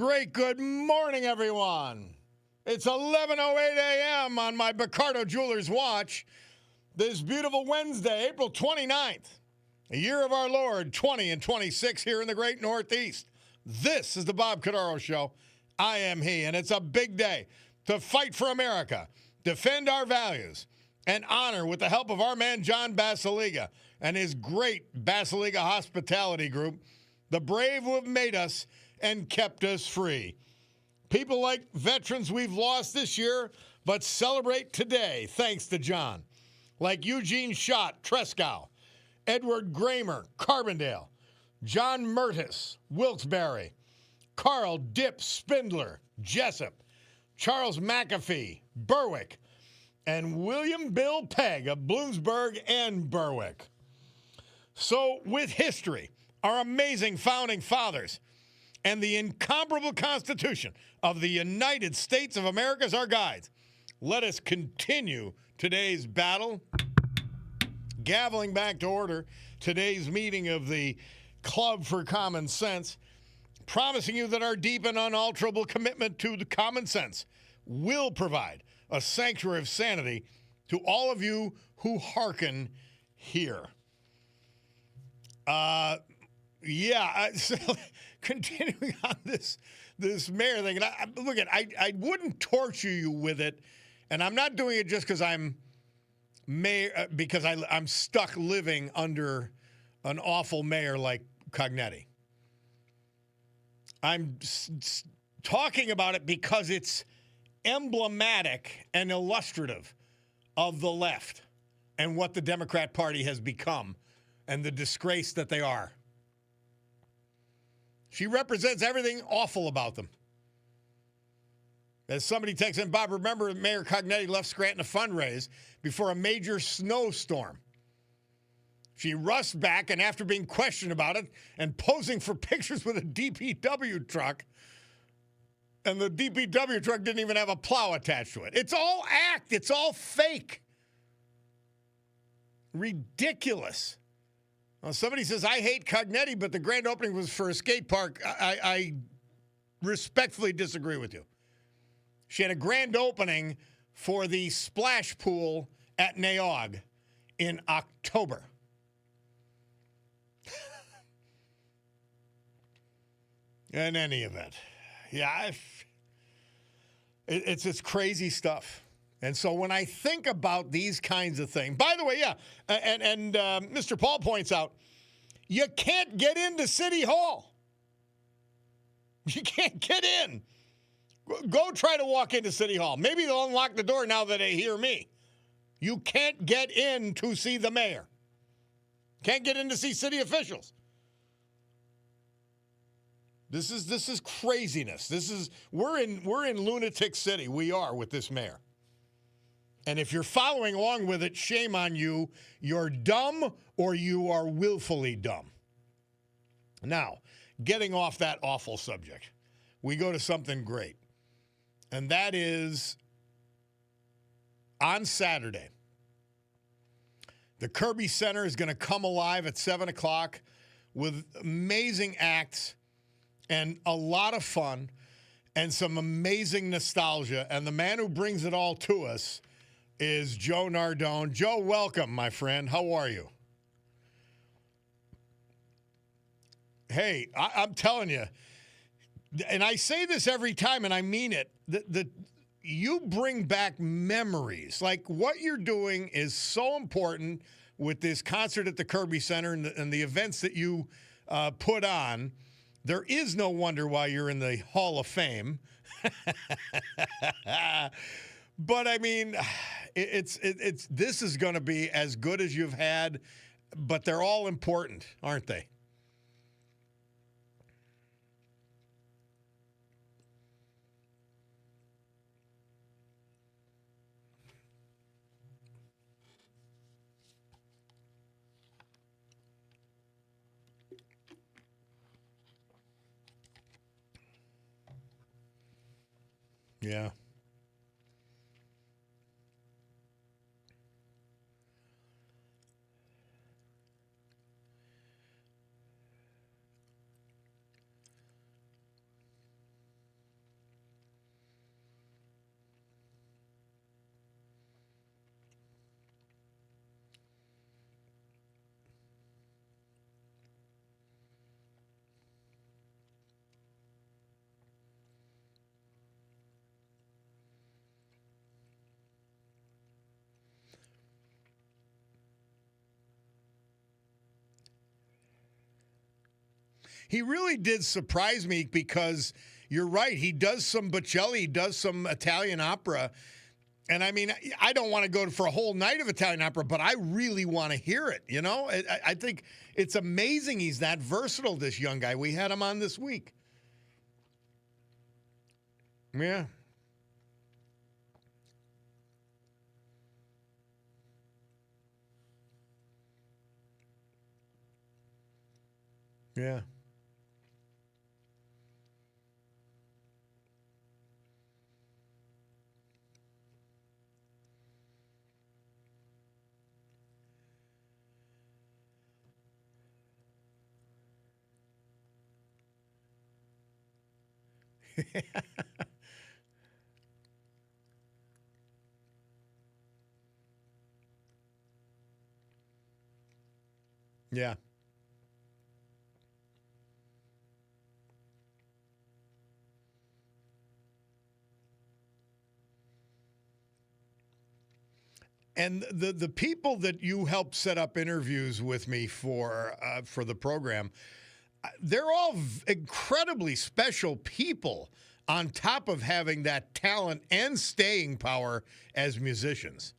Speaker 1: great good morning, everyone. It's 11:08 a.m. on my Cordaro Jewelers watch. This beautiful Wednesday, April 29th, a year of our Lord 20 and 26 here in the great Northeast. This is the Bob Cordaro Show. I am he, and it's a big day to fight for America, defend our values, and honor with the help of our man John Basiliga and his great Basiliga Hospitality Group, the brave who have made us and kept us free. People like veterans we've lost this year, but celebrate today thanks to John. Like Eugene Schott, Tresckow, Edward Gramer, Carbondale, John Mertis, Wilkes-Barre, Carl Dip Spindler, Jessup, Charles McAfee, Berwick, and William Bill Pegg of Bloomsburg and Berwick. So with history, our amazing founding fathers, and the incomparable Constitution of the United States of America as our guides, let us continue today's battle. Gaveling back to order today's meeting of the Club for Common Sense, promising you that our deep and unalterable commitment to the common sense will provide a sanctuary of sanity to all of you who hearken here. So continuing on this mayor thing, and I wouldn't torture you with it, and I'm not doing it just because I'm mayor, because I'm stuck living under an awful mayor like Cognetti. I'm talking about it because it's emblematic and illustrative of the left and what the Democrat Party has become and the disgrace that they are. She represents everything awful about them. As somebody texts in, Bob, remember Mayor Cognetti left Scranton to fundraise before a major snowstorm. She rushed back, and after being questioned about it and posing for pictures with a DPW truck, and the DPW truck didn't even have a plow attached to it. It's all act. It's all fake. Ridiculous. Well, somebody says, I hate Cognetti, but the grand opening was for a skate park. I respectfully disagree with you. She had a grand opening for the splash pool at Naog in October. In any event, yeah, it's crazy stuff. And so when I think about these kinds of things, by the way, yeah, and Mr. Paul points out, you can't get into City Hall. You can't get in. Go try to walk into City Hall. Maybe they'll unlock the door now that they hear me. You can't get in to see the mayor. Can't get in to see city officials. This is craziness. We're in lunatic city. We are with this mayor. And if you're following along with it, shame on you. You're dumb or you are willfully dumb. Now, getting off that awful subject, we go to something great. And that is on Saturday, the Kirby Center is going to come alive at 7 o'clock with amazing acts and a lot of fun and some amazing nostalgia. And the man who brings it all to us is Joe Nardone. Joe, welcome, my friend. How are you? Hey, I'm telling you, and I say this every time, and I mean it, you bring back memories. Like what you're doing is so important with this concert at the Kirby Center and the events that you put on. There is no wonder why you're in the Hall of Fame. But I mean, it's this is going to be as good as you've had, but they're all important, aren't they? Yeah. he really did surprise me because you're right. He does some Bocelli, he does some Italian opera. And I mean, I don't want to go for a whole night of Italian opera, but I really want to hear it. You know, I think it's amazing he's that versatile, this young guy. We had him on this week. Yeah. Yeah. Yeah. And the people that you helped set up interviews with me for the program, they're all incredibly special people on top of having that talent and staying power as musicians.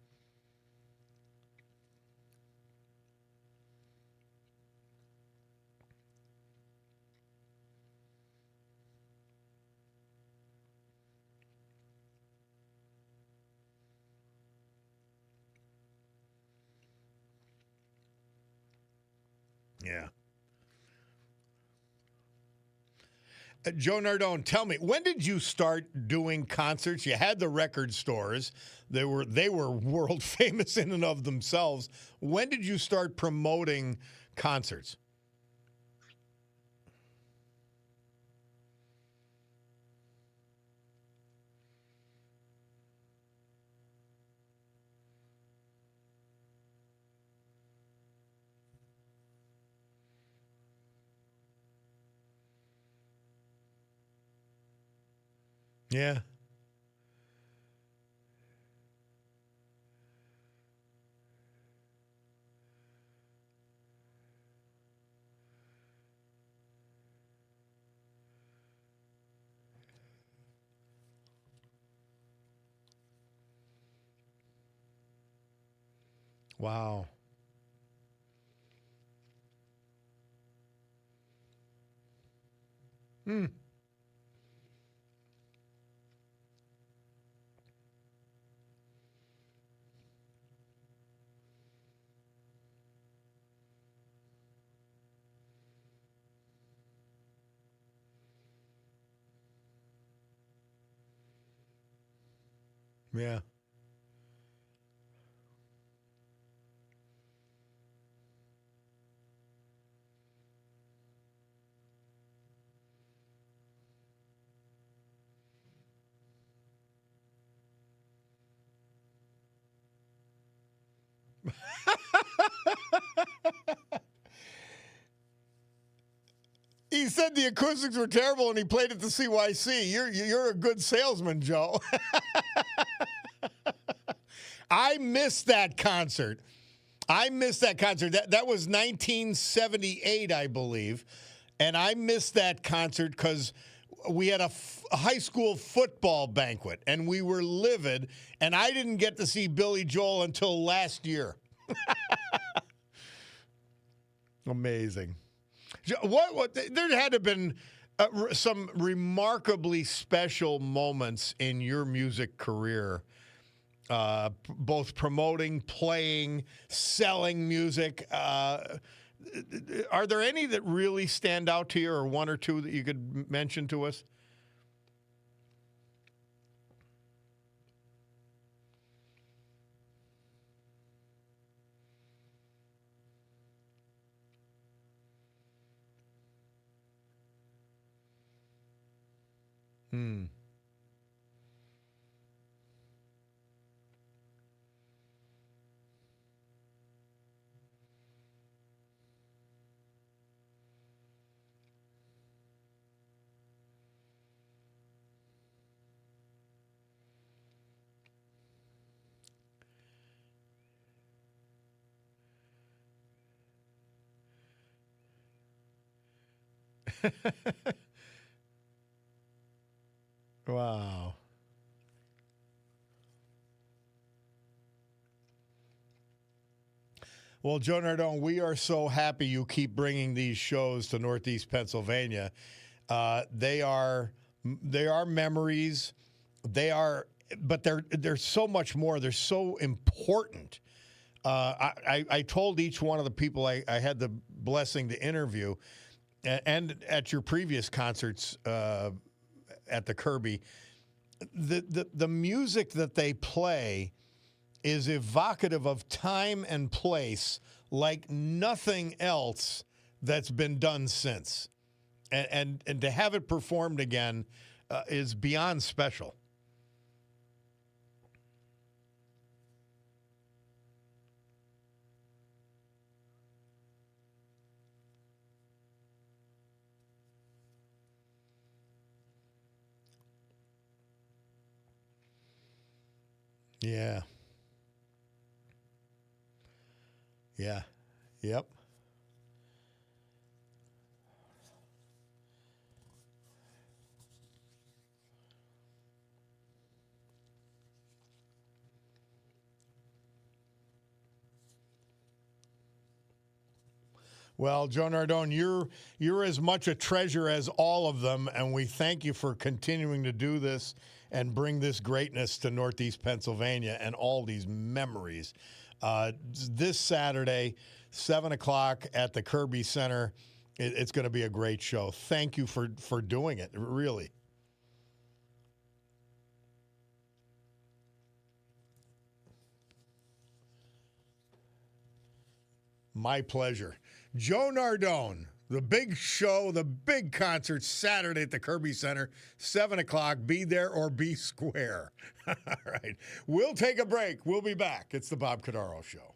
Speaker 1: Yeah. Joe Nardone, tell me, when did you start doing concerts? You had the record stores. They were world famous in and of themselves. When did you start promoting concerts? Yeah. Wow. Hmm. Yeah. He said the acoustics were terrible and he played at the CYC. You're a good salesman, Joe. I missed that concert. I missed that concert. That was 1978, I believe. And I missed that concert because we had a high school football banquet and we were livid. And I didn't get to see Billy Joel until last year. Amazing. What there had to have been some remarkably special moments in your music career, both promoting, playing, selling music. Are there any that really stand out to you, or one or two that you could mention to us? Hmm. Wow. Well, Joe Nardone, we are so happy you keep bringing these shows to Northeast Pennsylvania. They are memories. They are, but they're so much more. They're so important. I told each one of the people I had the blessing to interview, and at your previous concerts at the Kirby, the music that they play is evocative of time and place like nothing else that's been done since. And to have it performed again is beyond special. Yeah. Yeah. Yep. Well, Joe Nardone, you're as much a treasure as all of them, and we thank you for continuing to do this and bring this greatness to Northeast Pennsylvania and all these memories. This Saturday, 7 o'clock at the Kirby Center. It's going to be a great show. Thank you for doing it. Really, my pleasure. Joe Nardone. The big show, the big concert Saturday at the Kirby Center, 7 o'clock. Be there or be square. All right. We'll take a break. We'll be back. It's the Bob Cordaro Show.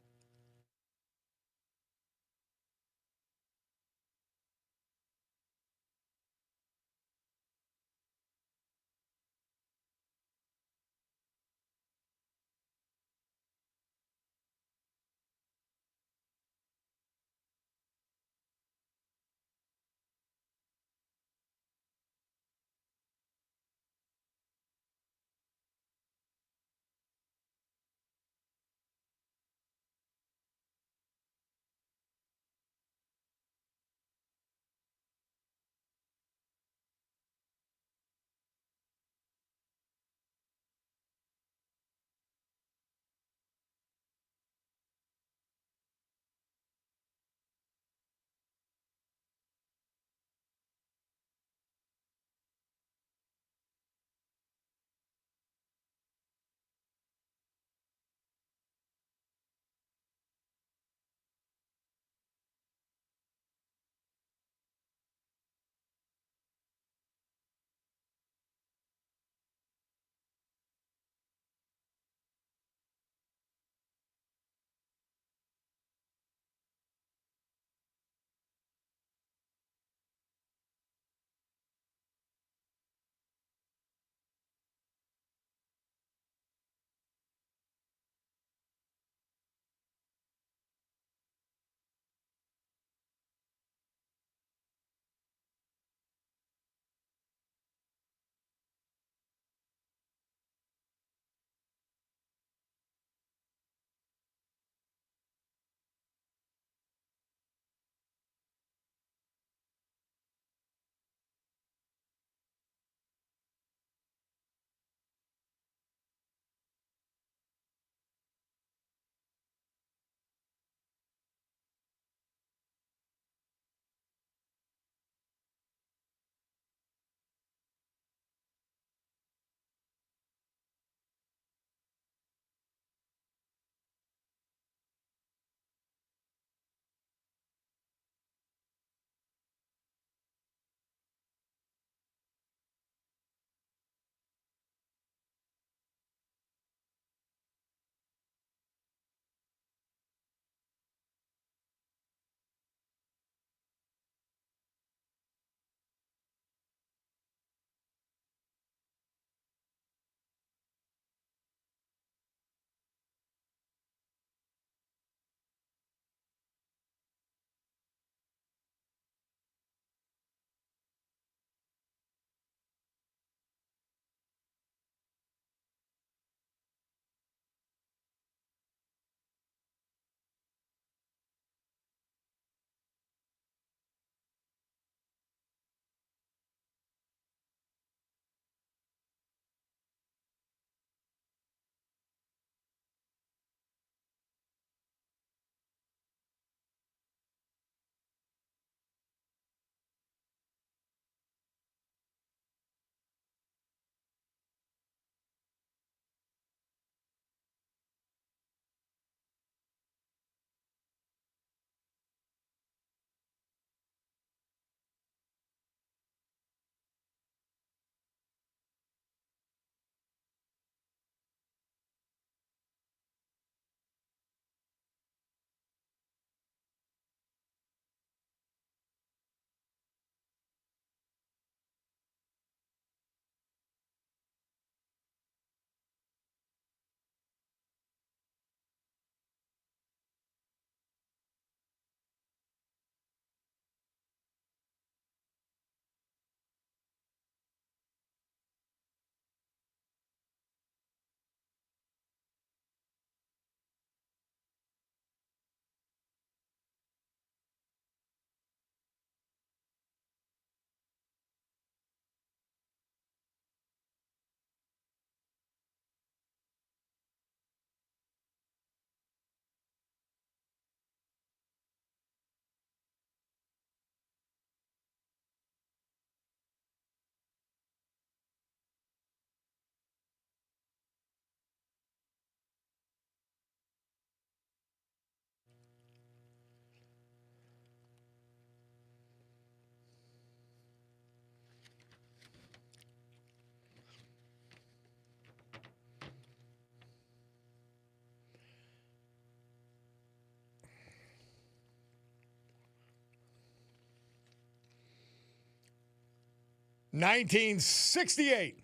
Speaker 1: 1968.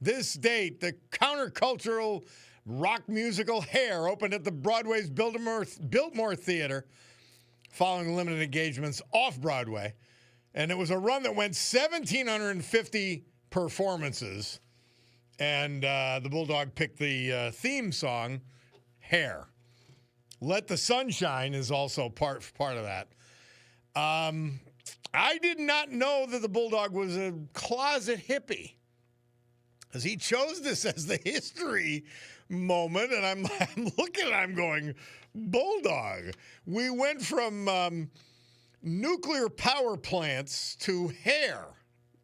Speaker 1: This date, the countercultural rock musical Hair opened at the Broadway's Biltmore Theater following limited engagements off Broadway. And it was a run that went 1,750 performances. And the Bulldog picked the theme song, Hair. Let the Sun Shine is also part of that. I did not know that the Bulldog was a closet hippie, because he chose this as the history moment, and I'm looking at it, I'm going, Bulldog. We went from nuclear power plants to hair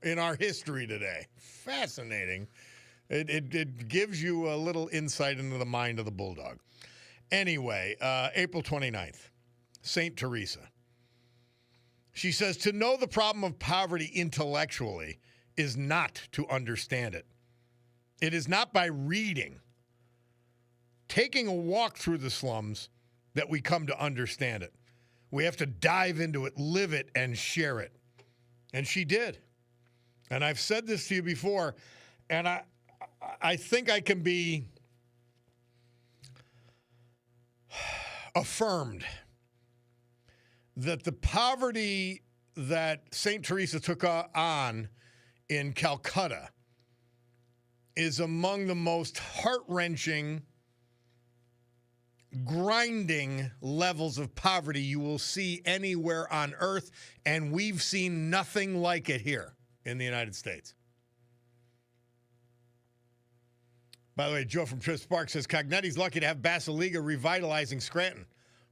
Speaker 1: in our history today. Fascinating. It gives you a little insight into the mind of the Bulldog. Anyway, April 29th, St. Teresa. She says, to know the problem of poverty intellectually is not to understand it. It is not by reading, taking a walk through the slums, that we come to understand it. We have to dive into it, live it, and share it. And she did. And I've said this to you before, and I think I can be affirmed that the poverty that St. Teresa took on in Calcutta is among the most heart-wrenching, grinding levels of poverty you will see anywhere on earth, and we've seen nothing like it here in the United States. By the way, Joe from Trip Spark says, Cognetti's lucky to have Basiliga revitalizing Scranton.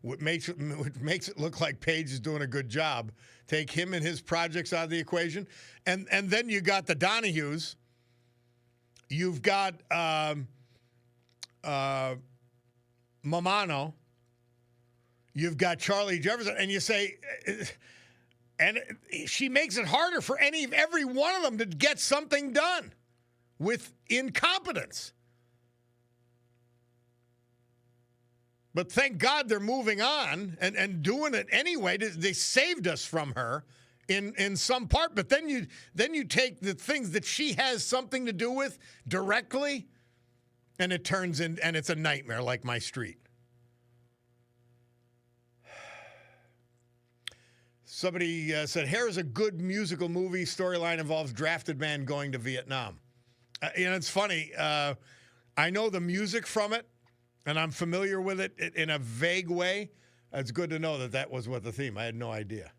Speaker 1: What makes it look like Page is doing a good job. Take him and his projects out of the equation. And then you got the Donahues. You've got Mamano. You've got Charlie Jefferson. And you say, and she makes it harder for every one of them to get something done with incompetence. But thank God they're moving on and doing it anyway. They saved us from her in some part. But then you take the things that she has something to do with directly, and it turns in, and it's a nightmare like my street. Somebody said, Hair is a good musical movie. Storyline involves drafted man going to Vietnam. It's funny. I know the music from it, and I'm familiar with it in a vague way. It's good to know that was what the theme. I had no idea.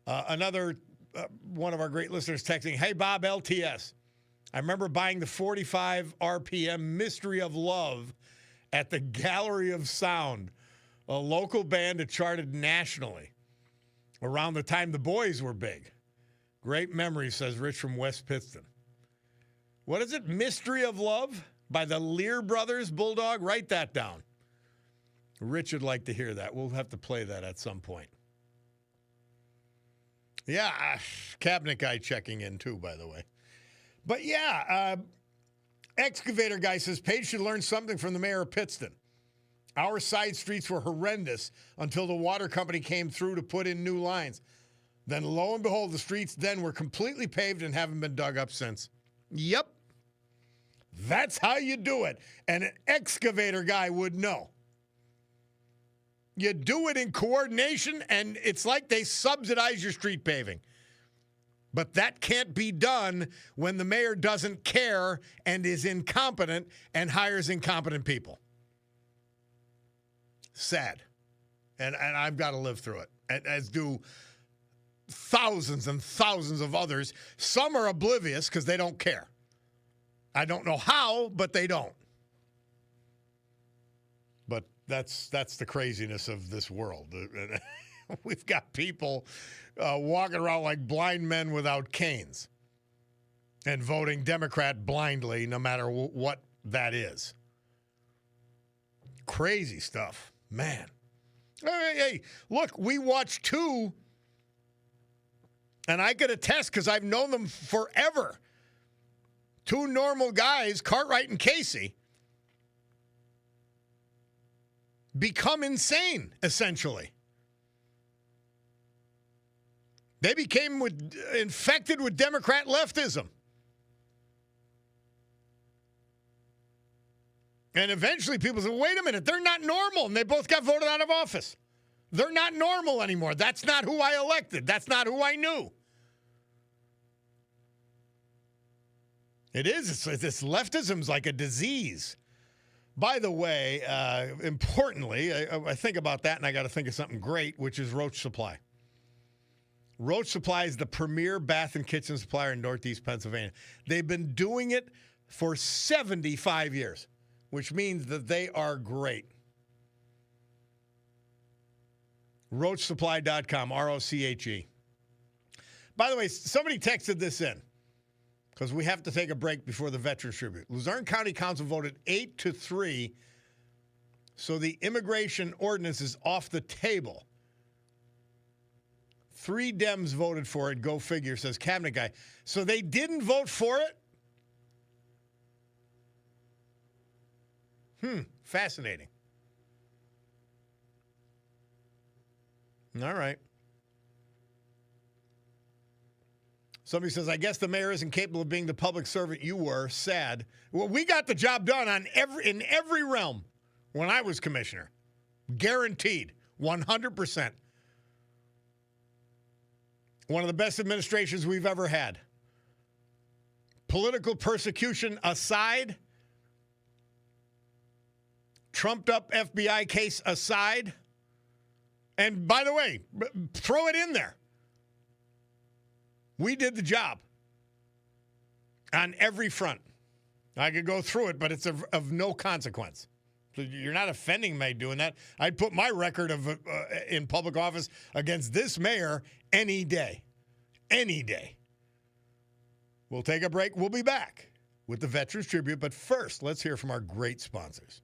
Speaker 1: Another one of our great listeners texting, hey, Bob, LTS. I remember buying the 45 RPM Mystery of Love at the Gallery of Sound, a local band that charted nationally around the time the Boys were big. Great memory, says Rich from West Pittston. What is it? Mystery of Love by the Lear Brothers, Bulldog? Write that down. Rich would like to hear that. We'll have to play that at some point. Yeah, cabinet guy checking in too, by the way. But yeah, excavator guy says Page should learn something from the mayor of Pittston. Our side streets were horrendous until the water company came through to put in new lines. Then lo and behold, the streets then were completely paved and haven't been dug up since. Yep. That's how you do it. And an excavator guy would know. You do it in coordination, and it's like they subsidize your street paving. But that can't be done when the mayor doesn't care and is incompetent and hires incompetent people. Sad. And I've got to live through it, as do thousands and thousands of others. Some are oblivious because they don't care. I don't know how, but they don't. But that's the craziness of this world. We've got people walking around like blind men without canes and voting Democrat blindly, no matter what that is. Crazy stuff, man. Hey, look, we watched two, and I could attest because I've known them forever. Two normal guys, Cartwright and Casey, become insane, essentially. They became infected with Democrat leftism. And eventually people said, wait a minute, they're not normal. And they both got voted out of office. They're not normal anymore. That's not who I elected. That's not who I knew. It is. This leftism's like a disease. By the way, importantly, I think about that and I got to think of something great, which is Roach Supply. Roach Supply is the premier bath and kitchen supplier in Northeast Pennsylvania. They've been doing it for 75 years, which means that they are great. RoachSupply.com, ROCHE. By the way, somebody texted this in because we have to take a break before the Veterans Tribute. Luzerne County Council voted 8-3, so the immigration ordinance is off the table. 3 Dems voted for it. Go figure, says Cabinet Guy. So they didn't vote for it? Fascinating. All right. Somebody says, I guess the mayor isn't capable of being the public servant you were. Sad. Well, we got the job done in every realm when I was commissioner. Guaranteed. 100%. One of the best administrations we've ever had. Political persecution aside, trumped up FBI case aside, and by the way, throw it in there. We did the job on every front. I could go through it, but it's of no consequence. So you're not offending me doing that. I'd put my record of in public office against this mayor any day. Any day. We'll take a break. We'll be back with the Veterans Tribute. But first, let's hear from our great sponsors.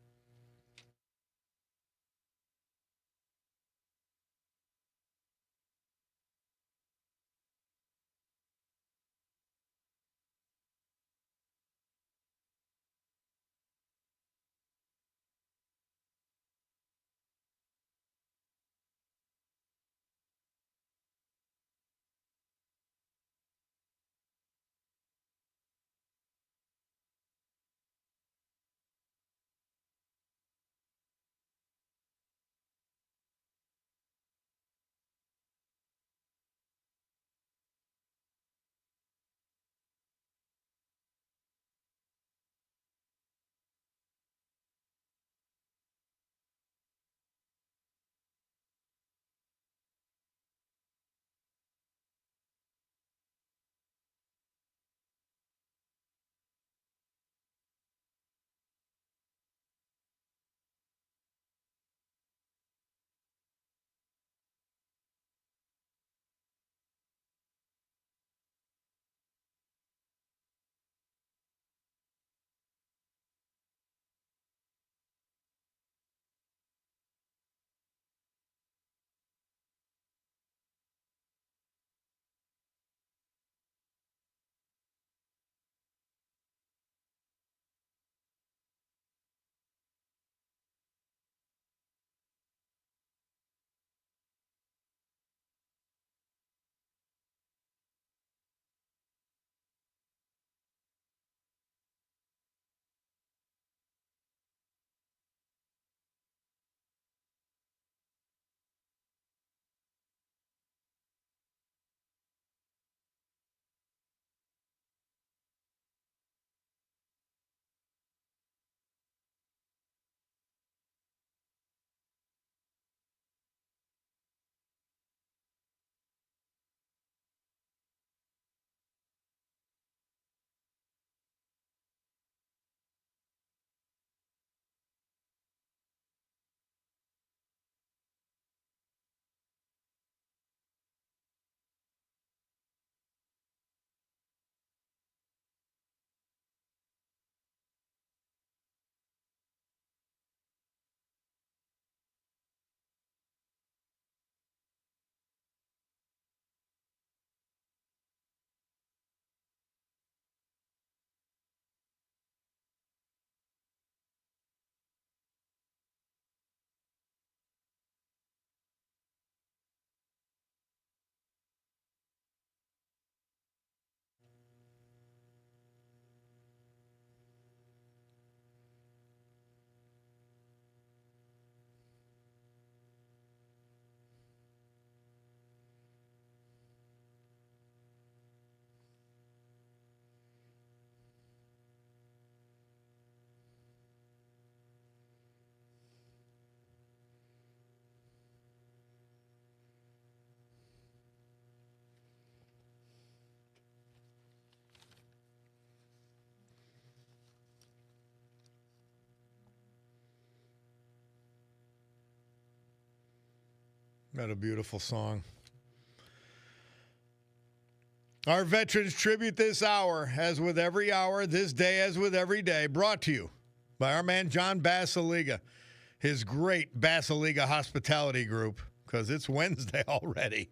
Speaker 1: What a beautiful song. Our Veterans Tribute this hour, as with every hour, this day as with every day, brought to you by our man John Basiliga, his great Basiliga Hospitality Group, because it's Wednesday already.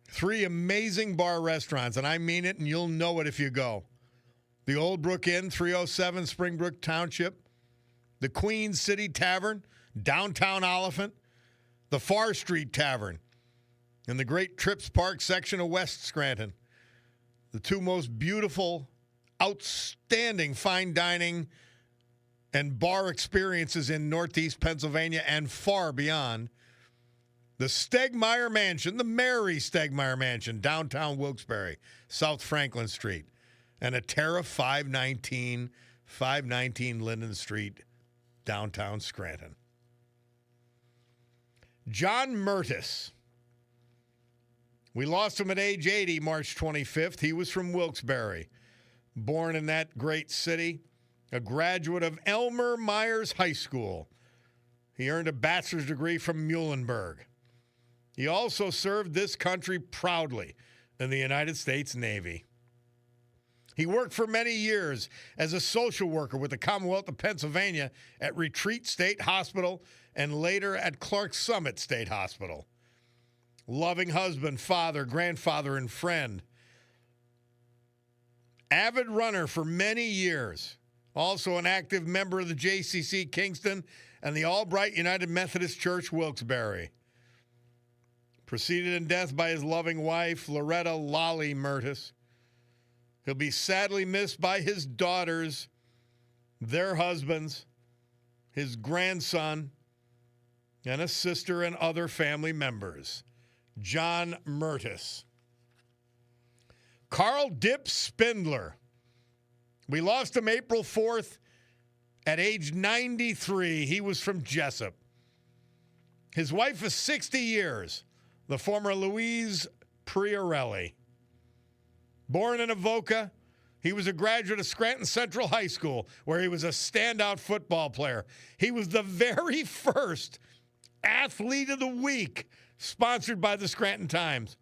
Speaker 1: 3 amazing bar restaurants, and I mean it, and you'll know it if you go. The Old Brook Inn, 307 Springbrook Township. The Queen City Tavern, downtown Oliphant. The Far Street Tavern in the Great Trips Park section of West Scranton. The 2 most beautiful, outstanding fine dining and bar experiences in Northeast Pennsylvania and far beyond. The Stegmeyer Mansion, the Mary Stegmeyer Mansion, downtown Wilkes-Barre, South Franklin Street. And a Terra 519 Linden Street, downtown Scranton. John Mertis. We lost him at age 80, March 25th. He was from Wilkes-Barre. Born in that great city, a graduate of Elmer Myers High School. He earned a bachelor's degree from Muhlenberg. He also served this country proudly in the United States Navy. He worked for many years as a social worker with the Commonwealth of Pennsylvania at Retreat State Hospital and later at Clark Summit State Hospital. Loving husband, father, grandfather, and friend. Avid runner for many years. Also an active member of the JCC Kingston and the Albright United Methodist Church, Wilkes-Barre. Preceded in death by his loving wife, Loretta Lolly Mertis. He'll be sadly missed by his daughters, their husbands, his grandson, and a sister and other family members. John Mertis. Carl Dip Spindler. We lost him April 4th at age 93. He was from Jessup. His wife is 60 years, the former Louise Priorelli. Born in Avoca, he was a graduate of Scranton Central High School, where he was a standout football player. He was the very first Athlete of the Week, sponsored by the Scranton Times.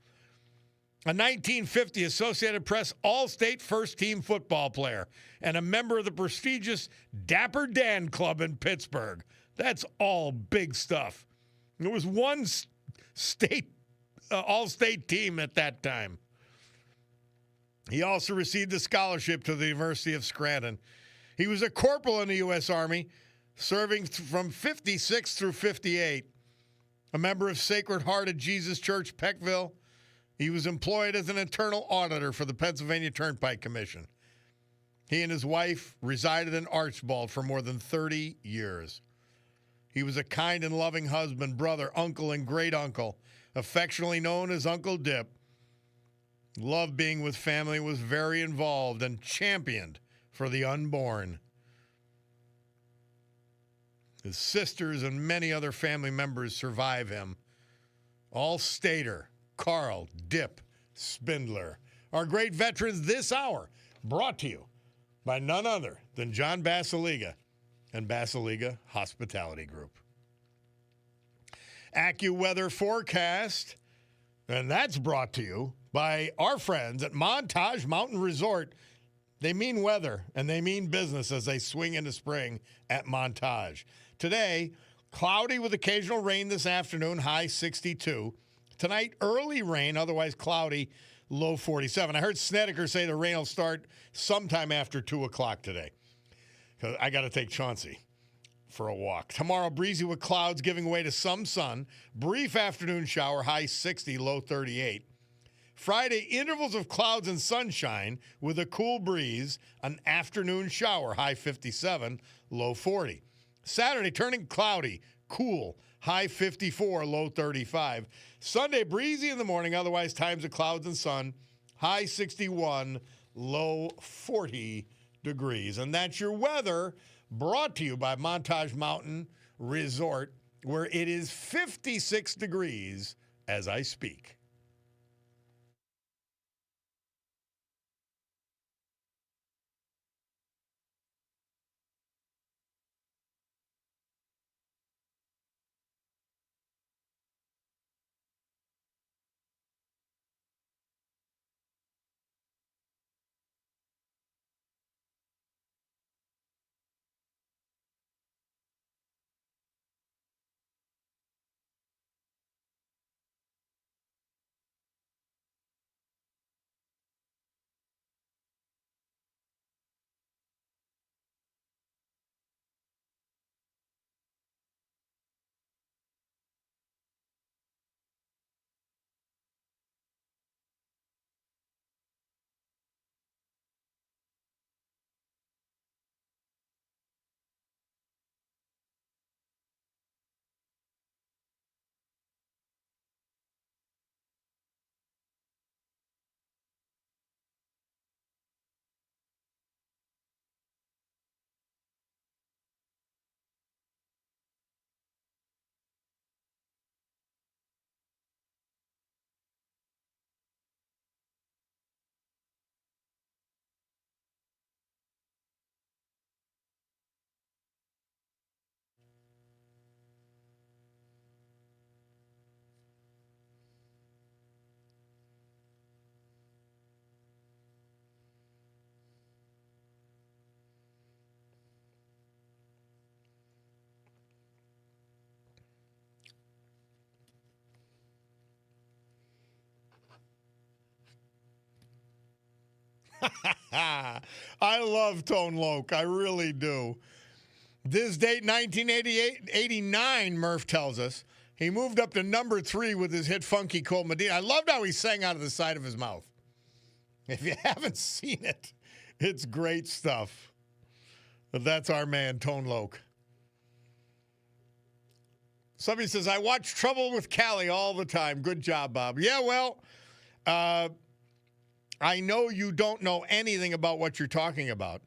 Speaker 1: A 1950 Associated Press All-State First-Team football player and a member of the prestigious Dapper Dan Club in Pittsburgh. That's all big stuff. There was one state all-state team at that time. He also received a scholarship to the University of Scranton. He was a corporal in the U.S. Army, serving from 56 through 58. A member of Sacred Heart of Jesus Church, Peckville. He was employed as an internal auditor for the Pennsylvania Turnpike Commission. He and his wife resided in Archbald for more than 30 years. He was a kind and loving husband, brother, uncle, and great-uncle, affectionately known as Uncle Dip. Loved being with family, was very involved and championed for the unborn. His sisters and many other family members survive him. All stater, Carl Dip Spindler. Our great veterans this hour, brought to you by none other than John Basiliga and Basiliga Hospitality Group. AccuWeather forecast, and that's brought to you by our friends at Montage Mountain Resort. They mean weather, and they mean business as they swing into spring at Montage. Today, cloudy with occasional rain this afternoon, high 62. Tonight, early rain, otherwise cloudy, low 47. I heard Snedeker say the rain will start sometime after 2 o'clock today. I got to take Chauncey for a walk. Tomorrow, breezy with clouds giving way to some sun. Brief afternoon shower, high 60, low 38. Friday, intervals of clouds and sunshine with a cool breeze. An afternoon shower, high 57, low 40. Saturday, turning cloudy, cool, high 54, low 35. Sunday, breezy in the morning, otherwise times of clouds and sun, high 61, low 40 degrees. And that's your weather, brought to you by Montage Mountain Resort, where it is 56 degrees as I speak. I love Tone Loc. I really do. This date, 1988-89, Murph tells us. He moved up to number 3 with his hit Funky Cold Medina. I loved how he sang out of the side of his mouth. If you haven't seen it, it's great stuff. But that's our man, Tone Loc. Somebody says, I watch Trouble with Cali all the time. Good job, Bob. Yeah, well, I know you don't know anything about what you're talking about,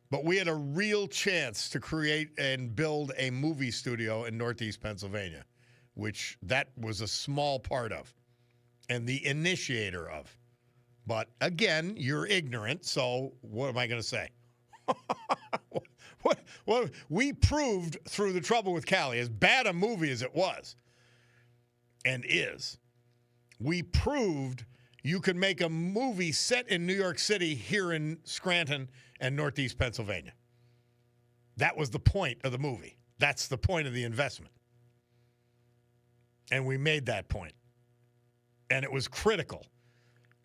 Speaker 1: but we had a real chance to create and build a movie studio in Northeast Pennsylvania, which that was a small part of and the initiator of. But again, you're ignorant, so what am I going to say? What we proved through The Trouble with Cali, as bad a movie as it was and is, we proved you could make a movie set in New York City here in Scranton and Northeast Pennsylvania. That was the point of the movie. That's the point of the investment. And we made that point. And it was critical.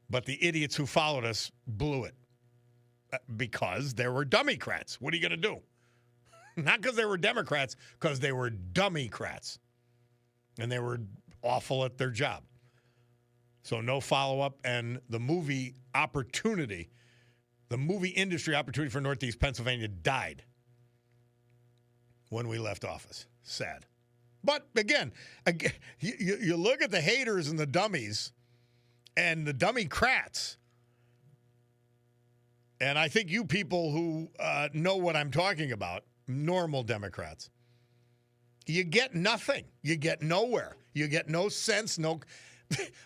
Speaker 1: But the idiots who followed us blew it because there were dummycrats. What are you going to do? Not because they were Democrats, because they were dummycrats. And they were awful at their job. So no follow-up, and the movie opportunity, the movie industry opportunity for Northeast Pennsylvania died when we left office. Sad. But again you look at the haters and the dummies and the dummycrats, and I think you people who know what I'm talking about, normal Democrats, you get nothing. You get nowhere. You get no sense, no...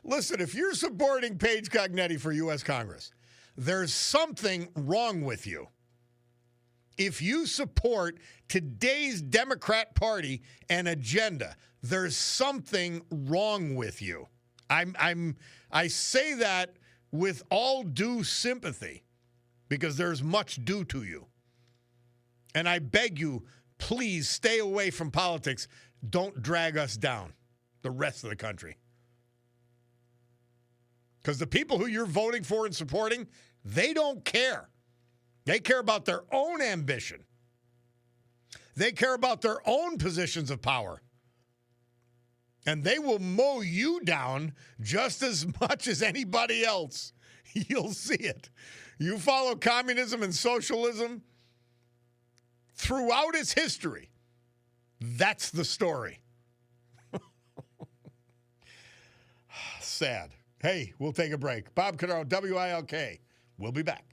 Speaker 1: Listen, if you're supporting Paige Cognetti for U.S. Congress, there's something wrong with you. If you support today's Democrat Party and agenda, there's something wrong with you. I say that with all due sympathy because there's much due to you. And I beg you, please stay away from politics. Don't drag us down, the rest of the country. Because the people who you're voting for and supporting, they don't care. They care about their own ambition. They care about their own positions of power. And they will mow you down just as much as anybody else. You'll see it. You follow communism and socialism throughout its history. That's the story. Sad. Hey, we'll take a break. Bob Cordaro, WILK. We'll be back.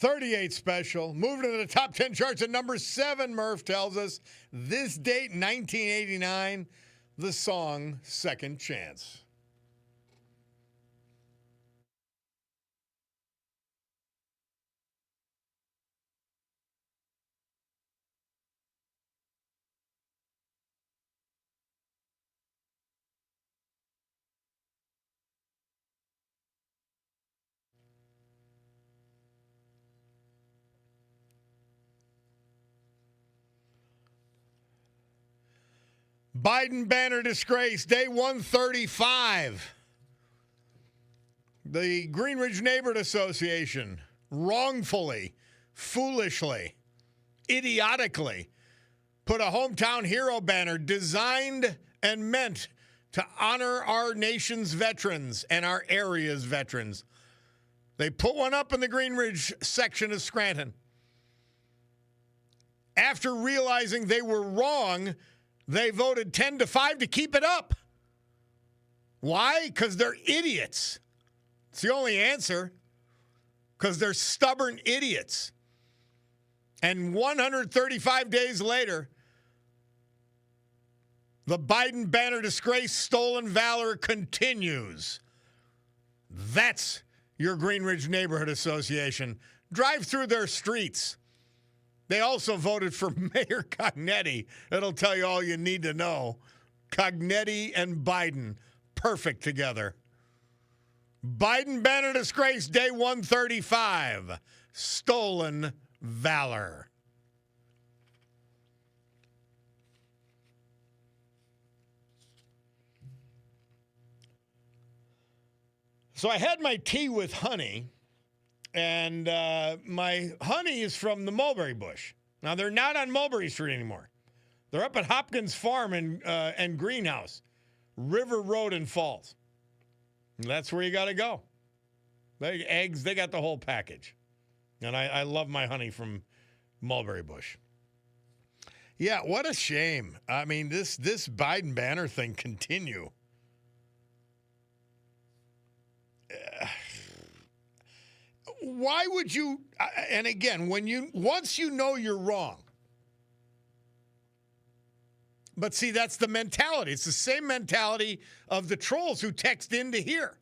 Speaker 1: 38 special. Moving to the top 10 charts at number 7, Murph tells us. This date, 1989, the song Second Chance. Biden banner disgrace, day 135. The Greenridge Neighborhood Association wrongfully, foolishly, idiotically put a hometown hero banner designed and meant to honor our nation's veterans and our area's veterans. They put one up in the Greenridge section of Scranton. After realizing they were wrong, they voted 10-5 to keep it up. Why? Because they're idiots. It's the only answer. Because they're stubborn idiots. And 135 days later, the Biden banner disgrace, stolen valor continues. That's your Greenridge Neighborhood Association. Drive through their streets. They also voted for Mayor Cognetti. It'll tell you all you need to know. Cognetti and Biden, perfect together. Biden banner disgrace, day 135. Stolen valor. So I had my tea with honey. And my honey is from the mulberry bush. Now, they're not on Mulberry Street anymore. They're up at Hopkins Farm and Greenhouse, River Road in Falls. And that's where you got to go. Eggs, they got the whole package. And I love my honey from mulberry bush. Yeah, what a shame. I mean, this Biden banner thing continue. Why would you, and again, once you know you're wrong, but see, that's the mentality. It's the same mentality of the trolls who text in to here.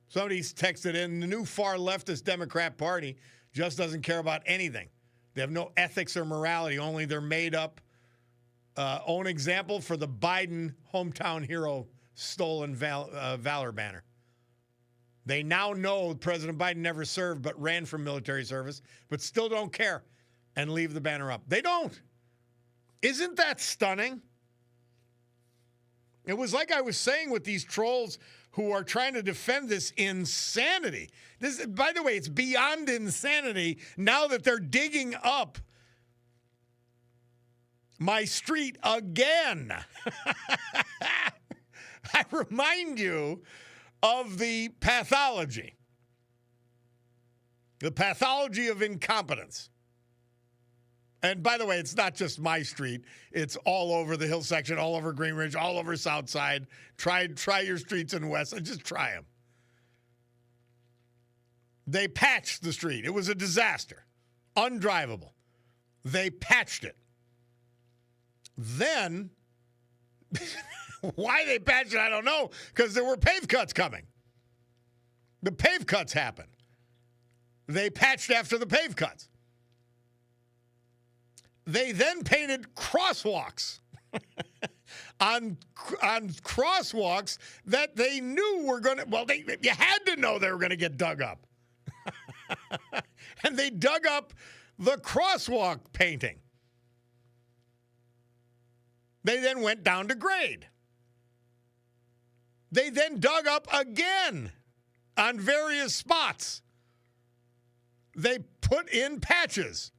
Speaker 1: Somebody's texted in, the new far leftist Democrat Party just doesn't care about anything. They have no ethics or morality, only their made up own example for the Biden hometown hero stolen valor banner. They now know President Biden never served but ran for military service, but still don't care and leave the banner up. They don't. Isn't that stunning? It was like I was saying with these trolls who are trying to defend this insanity. This, by the way, it's beyond insanity now that they're digging up my street again. I remind you of the pathology of incompetence. And by the way, it's not just my street. It's all over the hill section, all over Greenridge, all over Southside. Try your streets in West. Just try them. They patched the street. It was a disaster. Undrivable. They patched it. Then... Why they patched it, I don't know, because there were pave cuts coming. The pave cuts happened. They patched after the pave cuts. They then painted crosswalks on crosswalks that they knew were going to, well, you had to know they were going to get dug up. And they dug up the crosswalk painting. They then went down to grade. They then dug up again on various spots. They put in patches.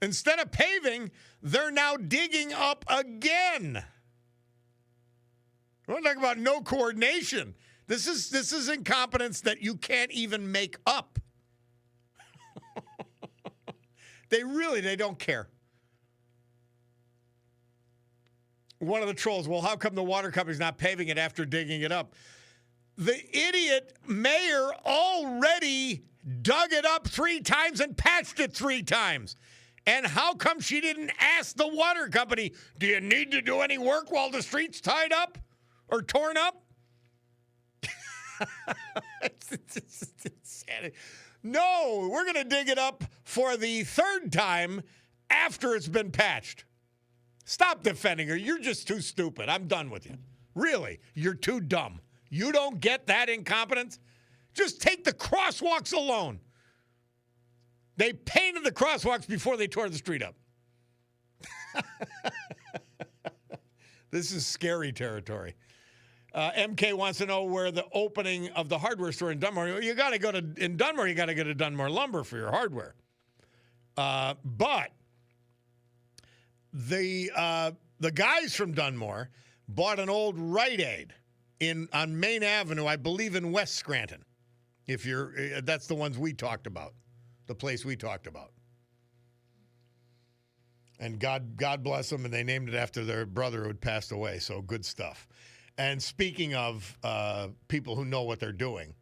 Speaker 1: Instead of paving, they're now digging up again. We're talking about no coordination. This is incompetence that you can't even make up. They don't care. One of the trolls, well, how come the water company's not paving it after digging it up? The idiot mayor already dug it up 3 times and patched it 3 times. And how come she didn't ask the water company, do you need to do any work while the street's tied up or torn up? No, we're going to dig it up for the 3rd time after it's been patched. Stop defending her. You're just too stupid. I'm done with you. Really, you're too dumb. You don't get that incompetence? Just take the crosswalks alone. They painted the crosswalks before they tore the street up. This is scary territory. MK wants to know where the opening of the hardware store in Dunmore. You got to go to Dunmore. You got to go to Dunmore Lumber for your hardware. But the guys from Dunmore bought an old Rite Aid on Main Avenue, I believe in West Scranton. If you're, that's the ones we talked about, the place we talked about. And God bless them, and they named it after their brother who had passed away. So good stuff. And speaking of people who know what they're doing,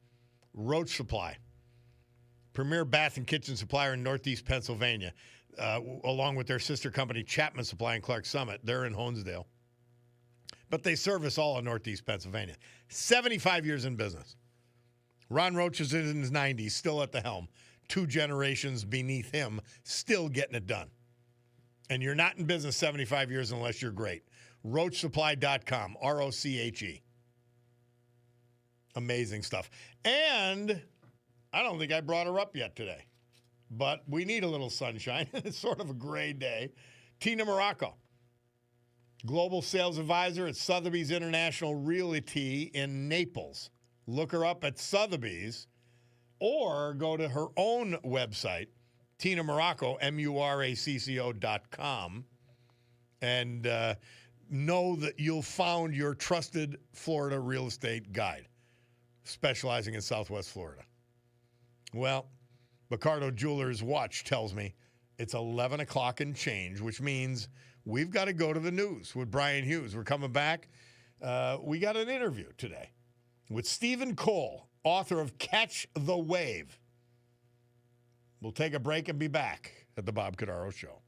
Speaker 1: Roach Supply, premier bath and kitchen supplier in Northeast Pennsylvania, along with their sister company Chapman Supply in Clark Summit. They're in Honesdale. But they service all of Northeast Pennsylvania. 75 years in business. Ron Roach is in his 90s, still at the helm. 2 generations beneath him, still getting it done. And you're not in business 75 years unless you're great. RoachSupply.com, ROCHE. Amazing stuff. And I don't think I brought her up yet today, but we need a little sunshine. It's sort of a gray day. Tina Morocco, global sales advisor at Sotheby's International Realty in Naples. Look her up at Sotheby's or go to her own website, Tina Morocco, MURACCO.com, and know that you'll found your trusted Florida real estate guide specializing in Southwest Florida. Well, Picardo Jewelers watch tells me it's 11 o'clock and change, which means we've got to go to the news with Brian Hughes. We're coming back. We got an interview today with Stephen Cole, author of Catch the Wave. We'll take a break and be back at the Bob Cordaro Show.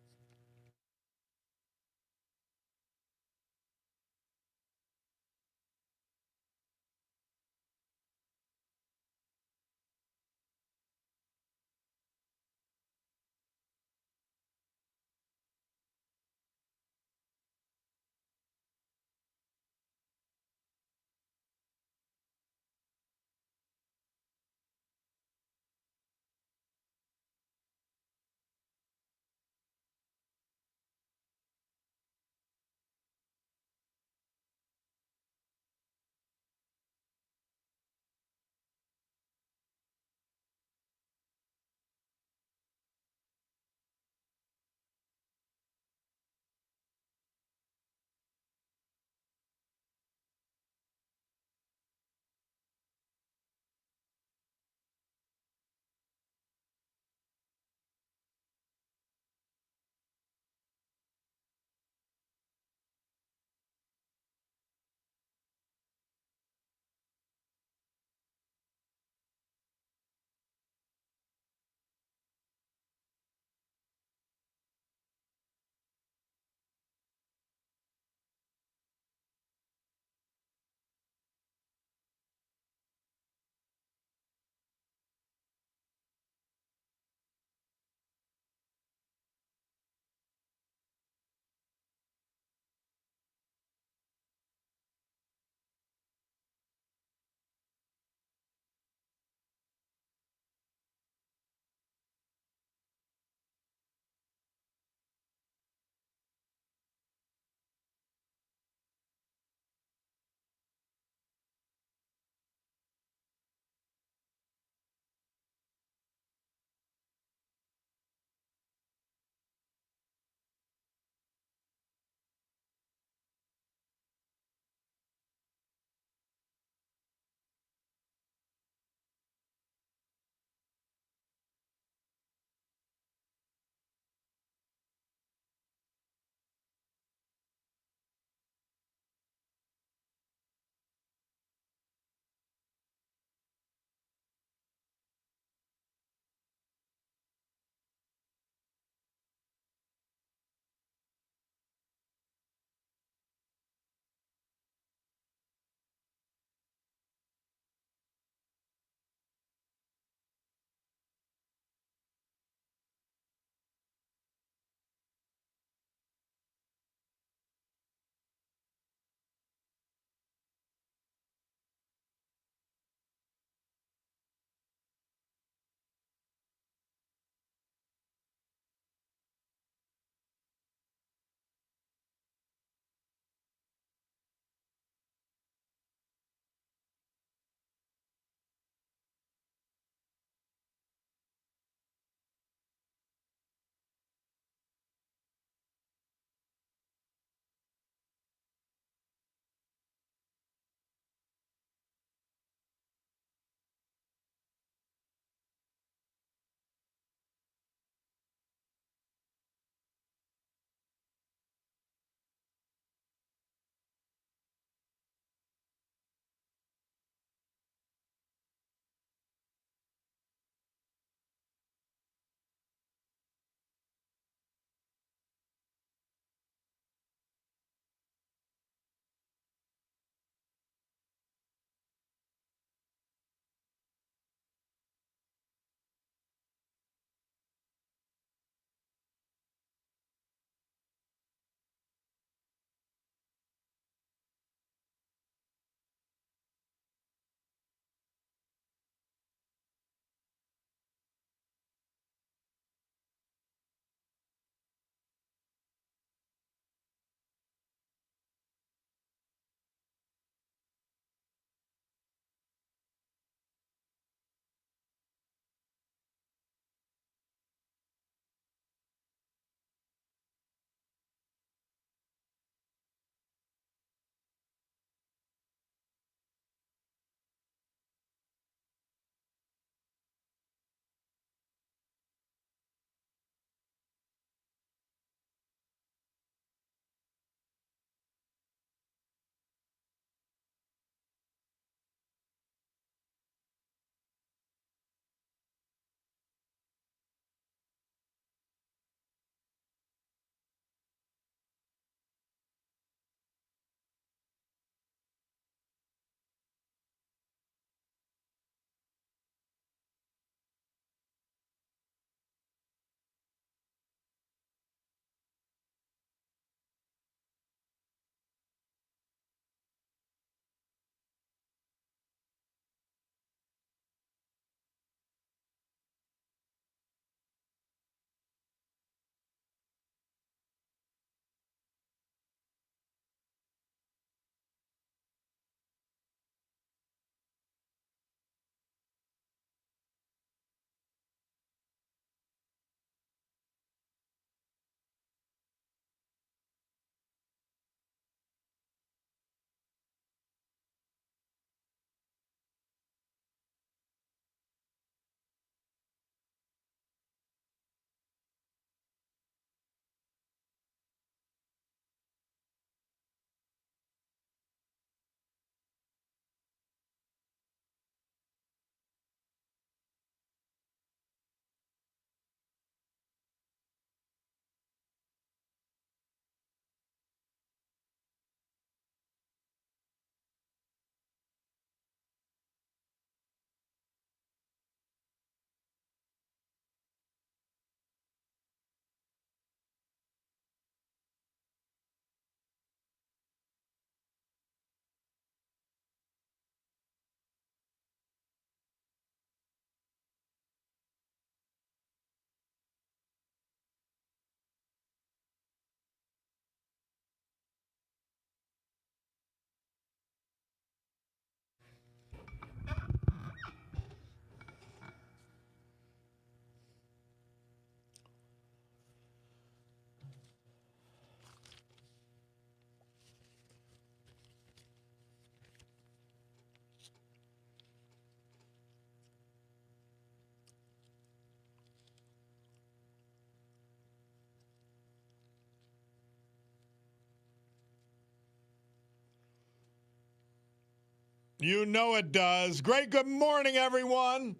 Speaker 1: You know it does. Great good morning, everyone.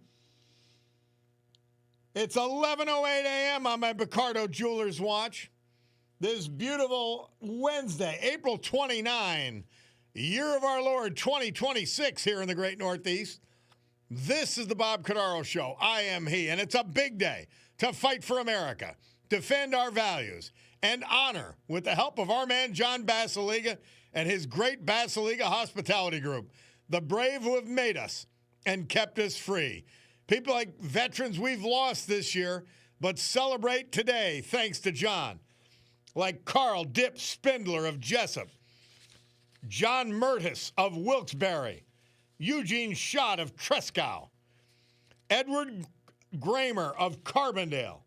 Speaker 1: It's 11:08 a.m. on my Cordaro Jewelers Watch. This beautiful Wednesday, April 29, year of our Lord 2026 here in the great Northeast. This is the Bob Cordaro Show. I am he, and it's a big day to fight for America, defend our values, and honor, with the help of our man John Basiliga and his great Basiliga Hospitality Group, the brave who have made us and kept us free. People like veterans we've lost this year, but celebrate today thanks to John. Like Carl Dip Spindler of Jessup, John Mertis of Wilkes-Barre, Eugene Schott of Tresckow, Edward Gramer of Carbondale,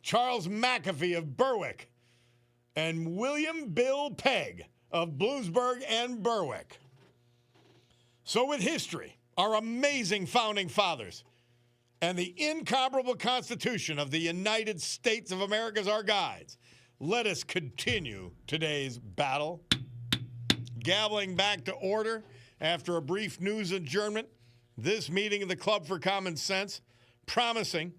Speaker 1: Charles McAfee of Berwick, and William Bill Pegg of Bluesburg and Berwick. So with history, our amazing founding fathers, and the incomparable Constitution of the United States of America as our guides, let us continue today's battle. Gaveling back to order after a brief news adjournment, this meeting of the Club for Common Sense, promising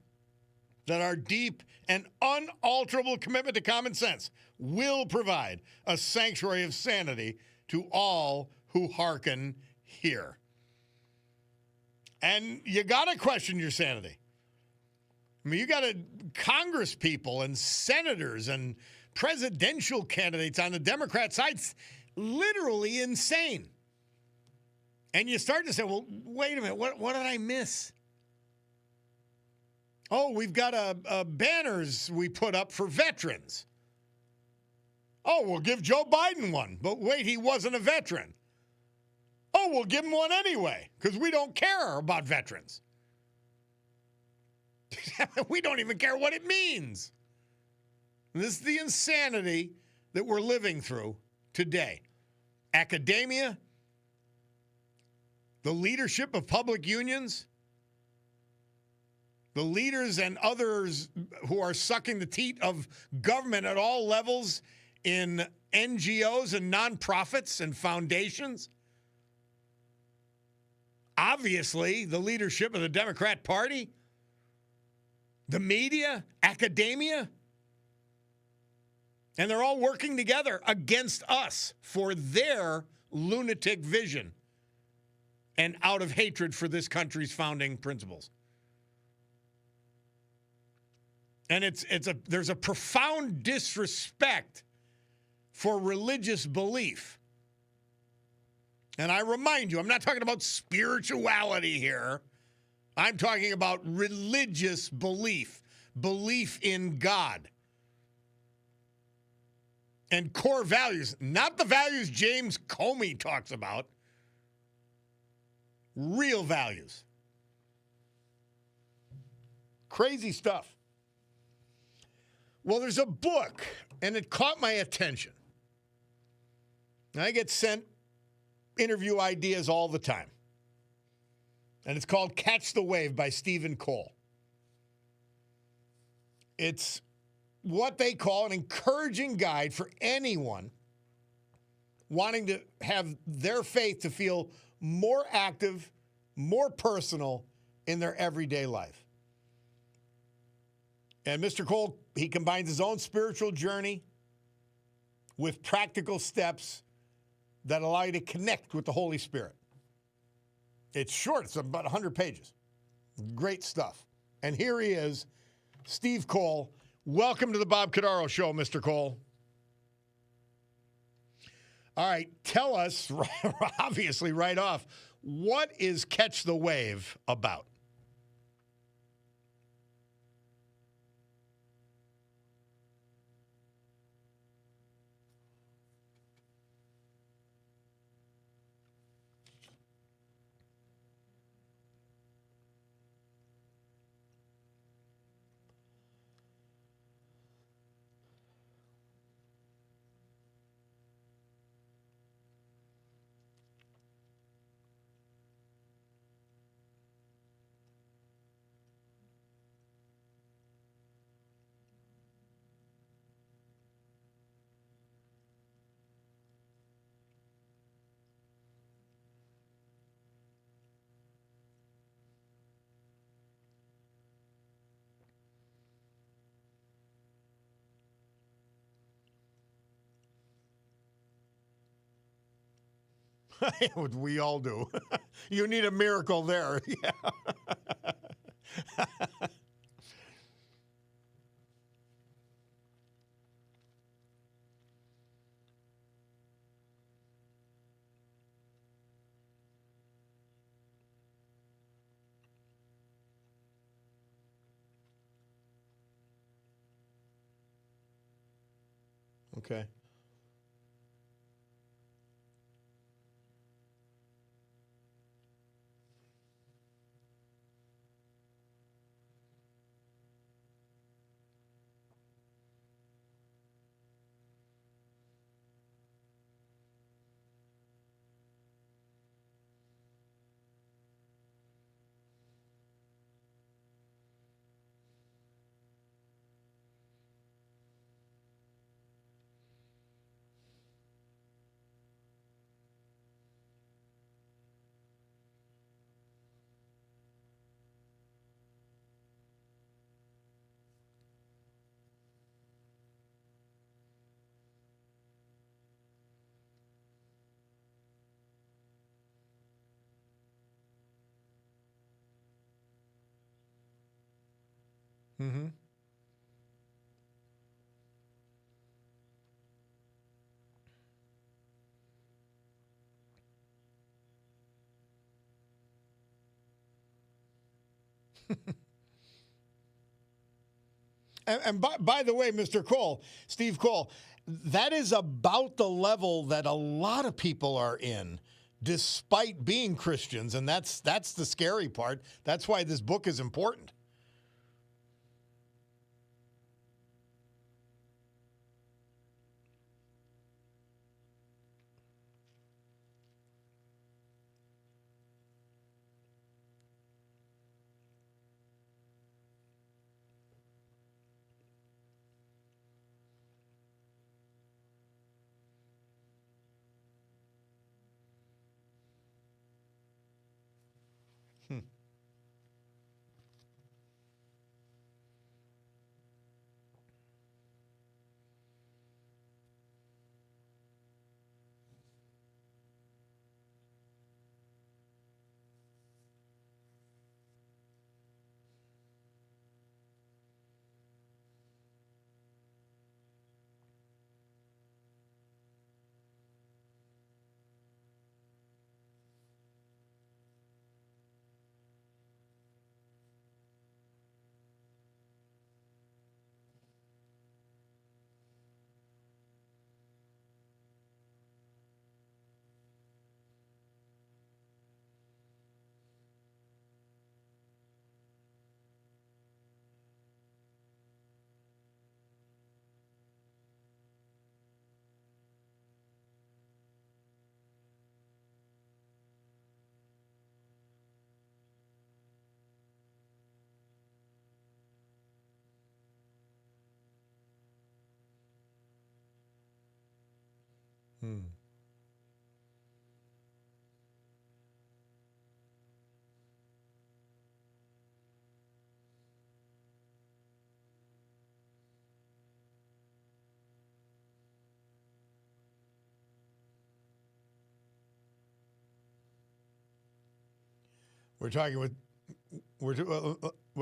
Speaker 1: that our deep and unalterable commitment to common sense will provide a sanctuary of sanity to all who hearken here. And you got to question your sanity. I mean, you got Congress people and senators and presidential candidates on the Democrat side literally insane. And you start to say, well, wait a minute, what did I miss? Oh, we've got banners we put up for veterans. Oh, we'll give Joe Biden one. But wait, he wasn't a veteran. Oh, we'll give him one anyway because we don't care about veterans. We don't even care what it means. This is the insanity that we're living through today. Academia, the leadership of public unions, the leaders and others who are sucking the teat of government at all levels in NGOs and nonprofits and foundations. Obviously, the leadership of the Democrat Party, the media, academia, and they're all working together against us for their lunatic vision and out of hatred for this country's founding principles. And there's a profound disrespect for religious belief. And I remind you, I'm not talking about spirituality here. I'm talking about religious belief in God. And core values, not the values James Comey talks about. Real values. Crazy stuff. Well, there's a book, and it caught my attention. I get sent interview ideas all the time. And it's called Catch the Wave by Stephen Cole. It's what they call an encouraging guide for anyone wanting to have their faith to feel more active, more personal in their everyday life. And Mr. Cole, he combines his own spiritual journey with practical steps that allow you to connect with the Holy Spirit. It's short. It's about 100 pages. Great stuff. And here he is, Steve Cole. Welcome to the Bob Cordaro Show, Mr. Cole. All right, tell us, obviously right off, what is Catch the Wave about? We all do. You need a miracle there. Yeah. Okay. Mm-hmm. And by the way, Mr. Cole, Steve Cole, that is about the level that a lot of people are in, despite being Christians, and that's the scary part. That's why this book is important. Hmm. Hmm. We're talking with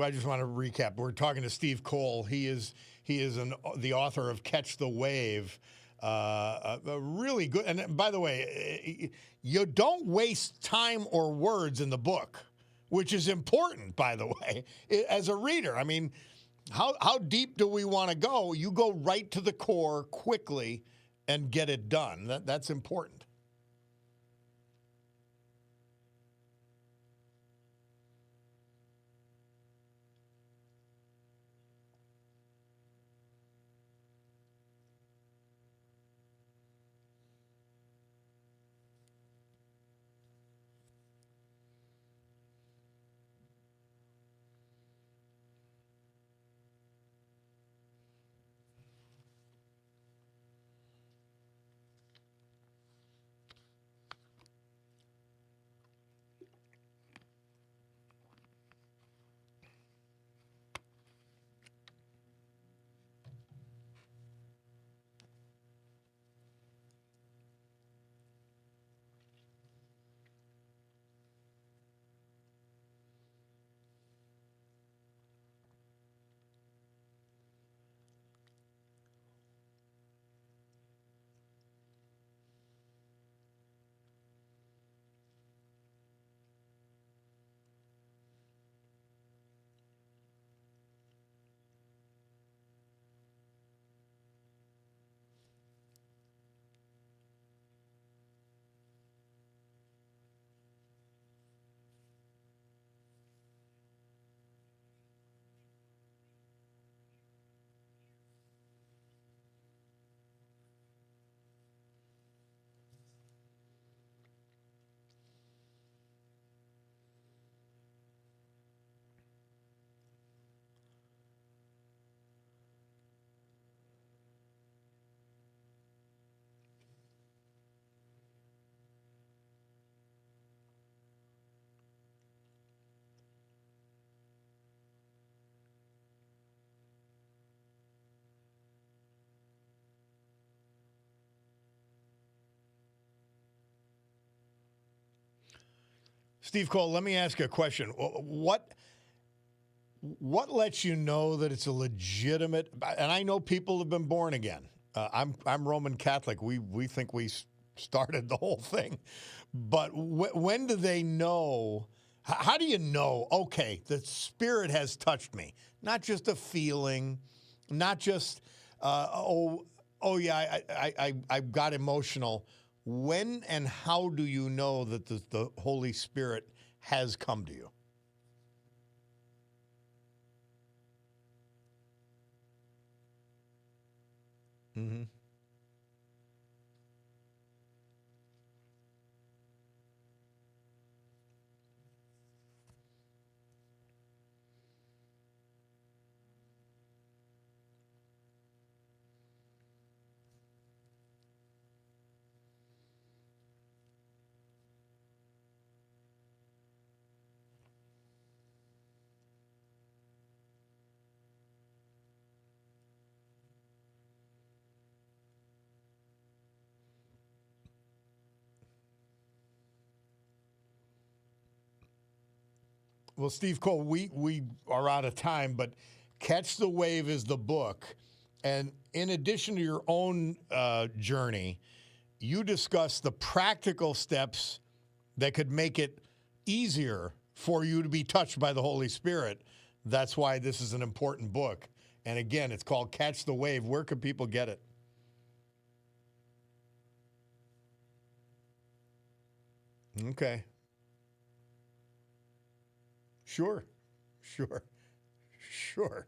Speaker 1: I just want to recap. We're talking to Steve Cole. He is the author of Catch the Wave. A really good. And by the way, you don't waste time or words in the book, which is important. By the way, as a reader, I mean, how deep do we want to go? You go right to the core quickly and get it done. That's important. Steve Cole, let me ask you a question. What lets you know that it's a legitimate? And I know people have been born again. I'm Roman Catholic. We think we started the whole thing, but when do they know? How do you know? Okay, the Spirit has touched me. Not just a feeling, not just oh yeah, I got emotional. When and how do you know that the Holy Spirit has come to you? Mm-hmm. Well, Steve Cole, we are out of time, but Catch the Wave is the book. And in addition to your own journey, you discuss the practical steps that could make it easier for you to be touched by the Holy Spirit. That's why this is an important book. And again, it's called Catch the Wave. Where can people get it? Okay. Sure. Sure. Sure.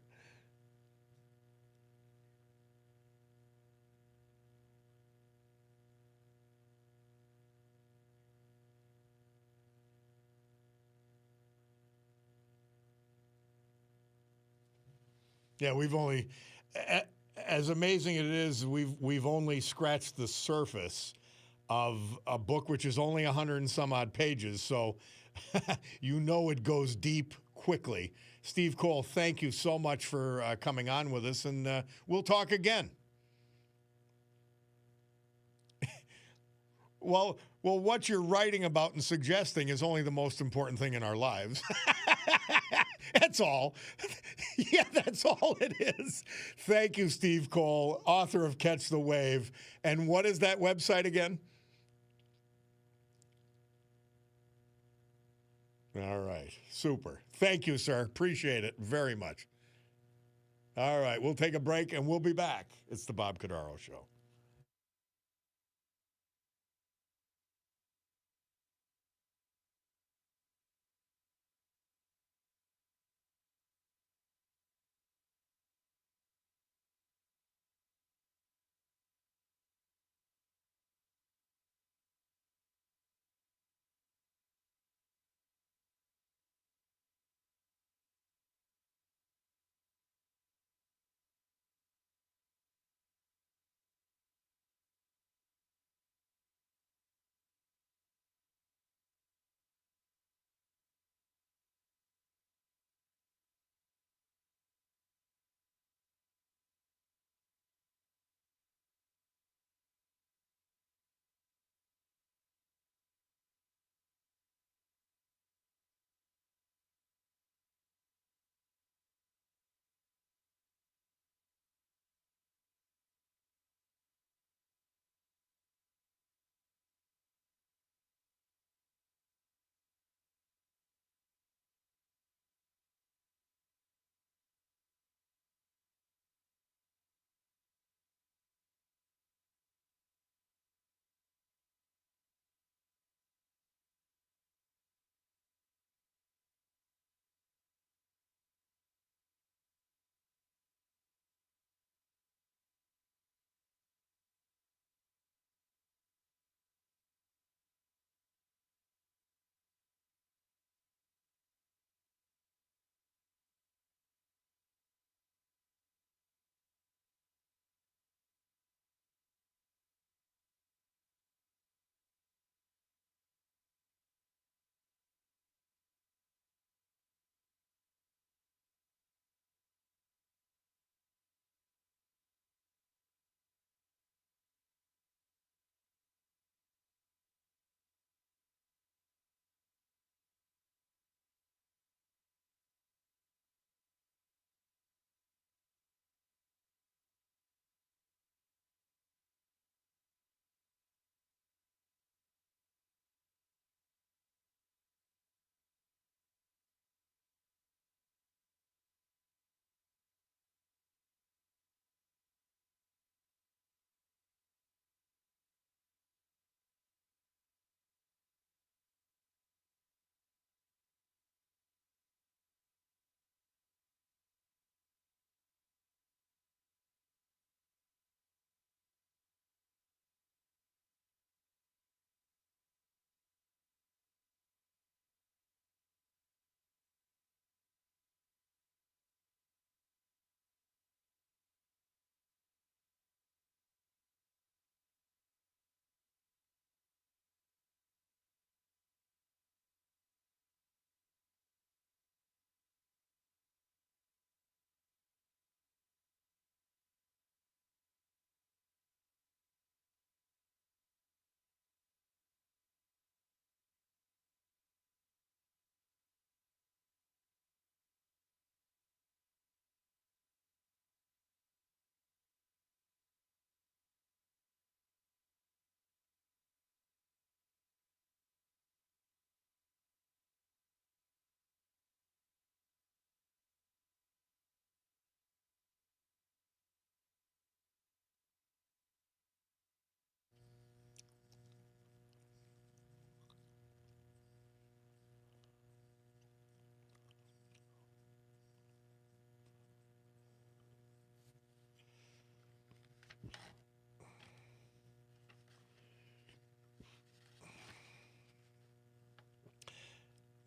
Speaker 1: Yeah, we've only, as amazing it is, we've only scratched the surface of a book which is only 100 and some odd pages. So you know it goes deep quickly. Steve Cole, thank you so much for coming on with us, and we'll talk again. Well, what you're writing about and suggesting is only the most important thing in our lives. That's all. Yeah, that's all it is. Thank you, Steve Cole, author of Catch the Wave. And what is that website again? All right. Super. Thank you, sir. Appreciate it very much. All right. We'll take a break and we'll be back. It's the Bob Cordaro Show.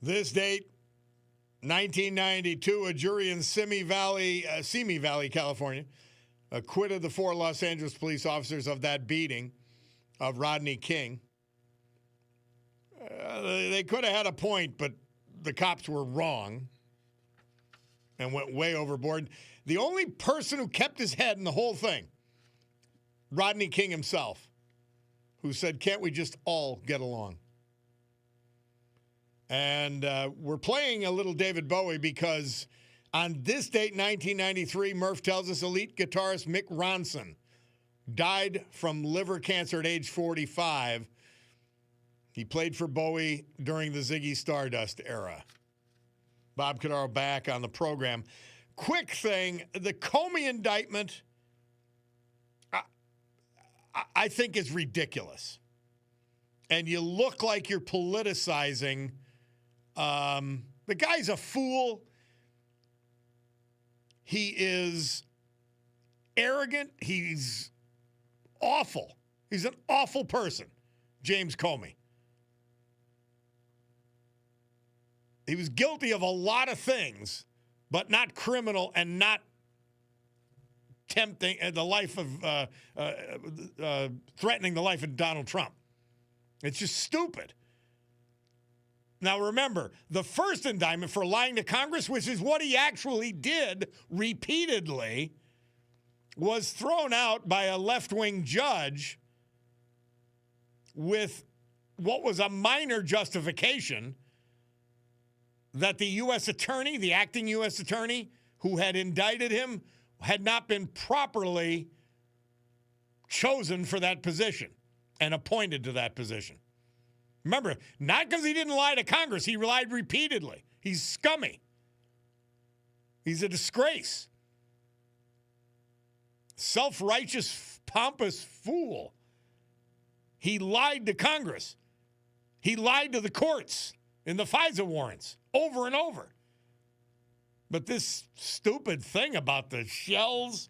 Speaker 1: This date, 1992, a jury in Simi Valley, California, acquitted the 4 Los Angeles police officers of that beating of Rodney King. They could have had a point, but the cops were wrong and went way overboard. The only person who kept his head in the whole thing, Rodney King himself, who said, "Can't we just all get along?" And we're playing a little David Bowie because on this date, 1993, Murph tells us elite guitarist Mick Ronson died from liver cancer at age 45. He played for Bowie during the Ziggy Stardust era. Bob Cordaro back on the program. Quick thing, the Comey indictment, I think is ridiculous. And you look like you're politicizing. The guy's a fool. He is arrogant. He's awful. He's an awful person, James Comey. He was guilty of a lot of things, but not criminal and not tempting the life of threatening the life of Donald Trump. It's just stupid. Now, remember, the first indictment for lying to Congress, which is what he actually did repeatedly, was thrown out by a left-wing judge with what was a minor justification that the U.S. attorney, the acting U.S. attorney who had indicted him, had not been properly chosen for that position and appointed to that position. Remember, not because he didn't lie to Congress. He lied repeatedly. He's scummy. He's a disgrace. Self-righteous, pompous fool. He lied to Congress. He lied to the courts in the FISA warrants over and over. But this stupid thing about the shells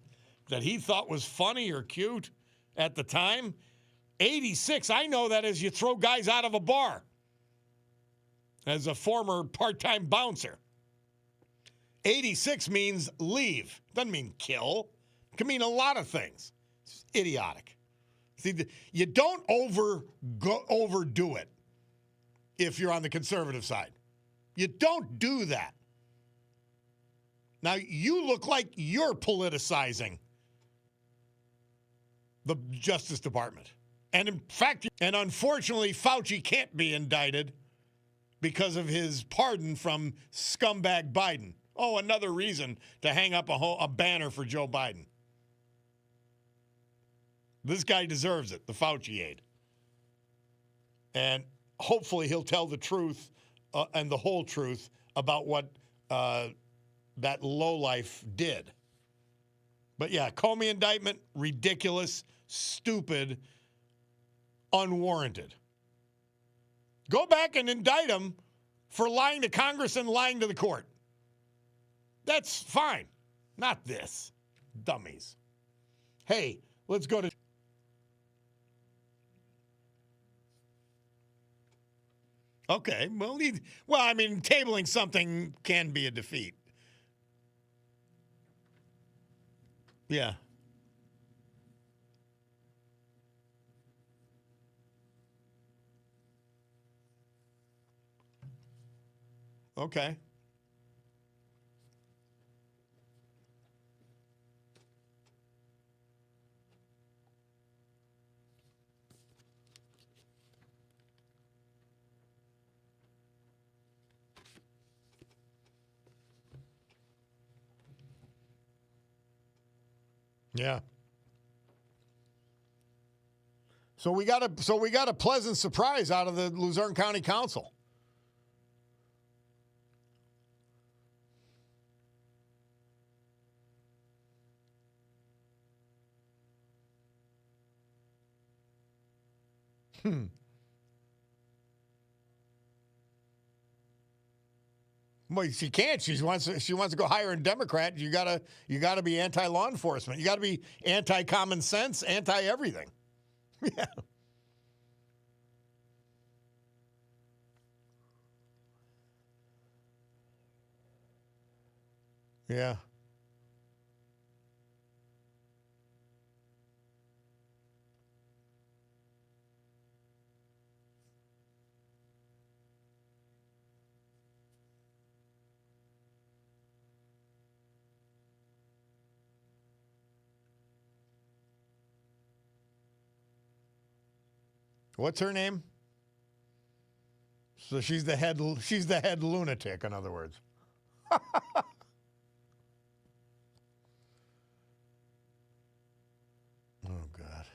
Speaker 1: that he thought was funny or cute at the time, 86, I know that as you throw guys out of a bar as a former part-time bouncer. 86 means leave. Doesn't mean kill. It can mean a lot of things. It's idiotic. See, you don't overdo it if you're on the conservative side. You don't do that. Now, you look like you're politicizing the Justice Department. And in fact, and unfortunately, Fauci can't be indicted because of his pardon from scumbag Biden. Oh, another reason to hang up a banner for Joe Biden. This guy deserves it, the Fauci aide. And hopefully he'll tell the truth and the whole truth about what that lowlife did. But yeah, Comey indictment, ridiculous, stupid, unwarranted. Go back and indict him for lying to Congress and lying to the court. That's fine. Not this. Dummies. Hey, let's go to... Okay, well, I mean, tabling something can be a defeat. Yeah. Okay. Yeah. So we got a pleasant surprise out of the Luzerne County Council. Well, she can't. She wants to go hire a Democrat. You gotta be anti-law enforcement. You gotta be anti-common sense, anti-everything. Yeah. Yeah. What's her name? So she's the head. She's the head lunatic. In other words. Oh God.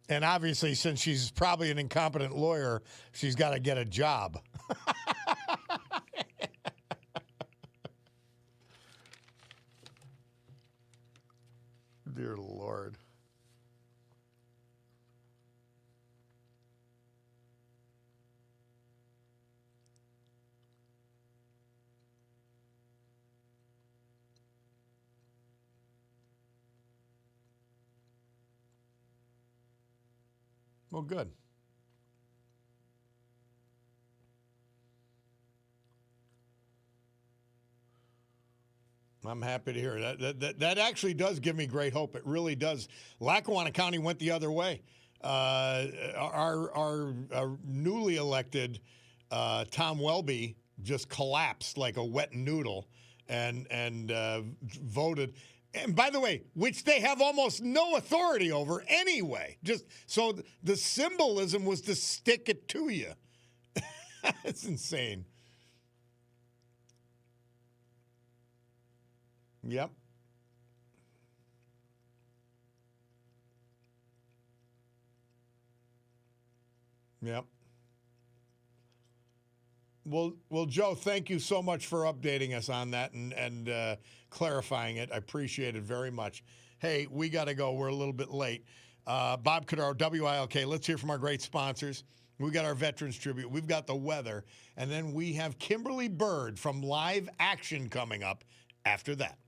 Speaker 1: And obviously, since she's probably an incompetent lawyer, she's got to get a job. Dear Lord. Well, good. I'm happy to hear it. That actually does give me great hope. It really does. Lackawanna County went the other way. Our newly elected Tom Welby just collapsed like a wet noodle and voted. And by the way, which they have almost no authority over anyway. Just so the symbolism was to stick it to you. It's insane. Yep. Yep. Well, Joe, thank you so much for updating us on that and clarifying it. I appreciate it very much. Hey, we got to go. We're a little bit late. Bob Cordaro, WILK. Let's hear from our great sponsors. We got our Veterans Tribute. We've got the weather. And then we have Kimberly Bird from Live Action coming up after that.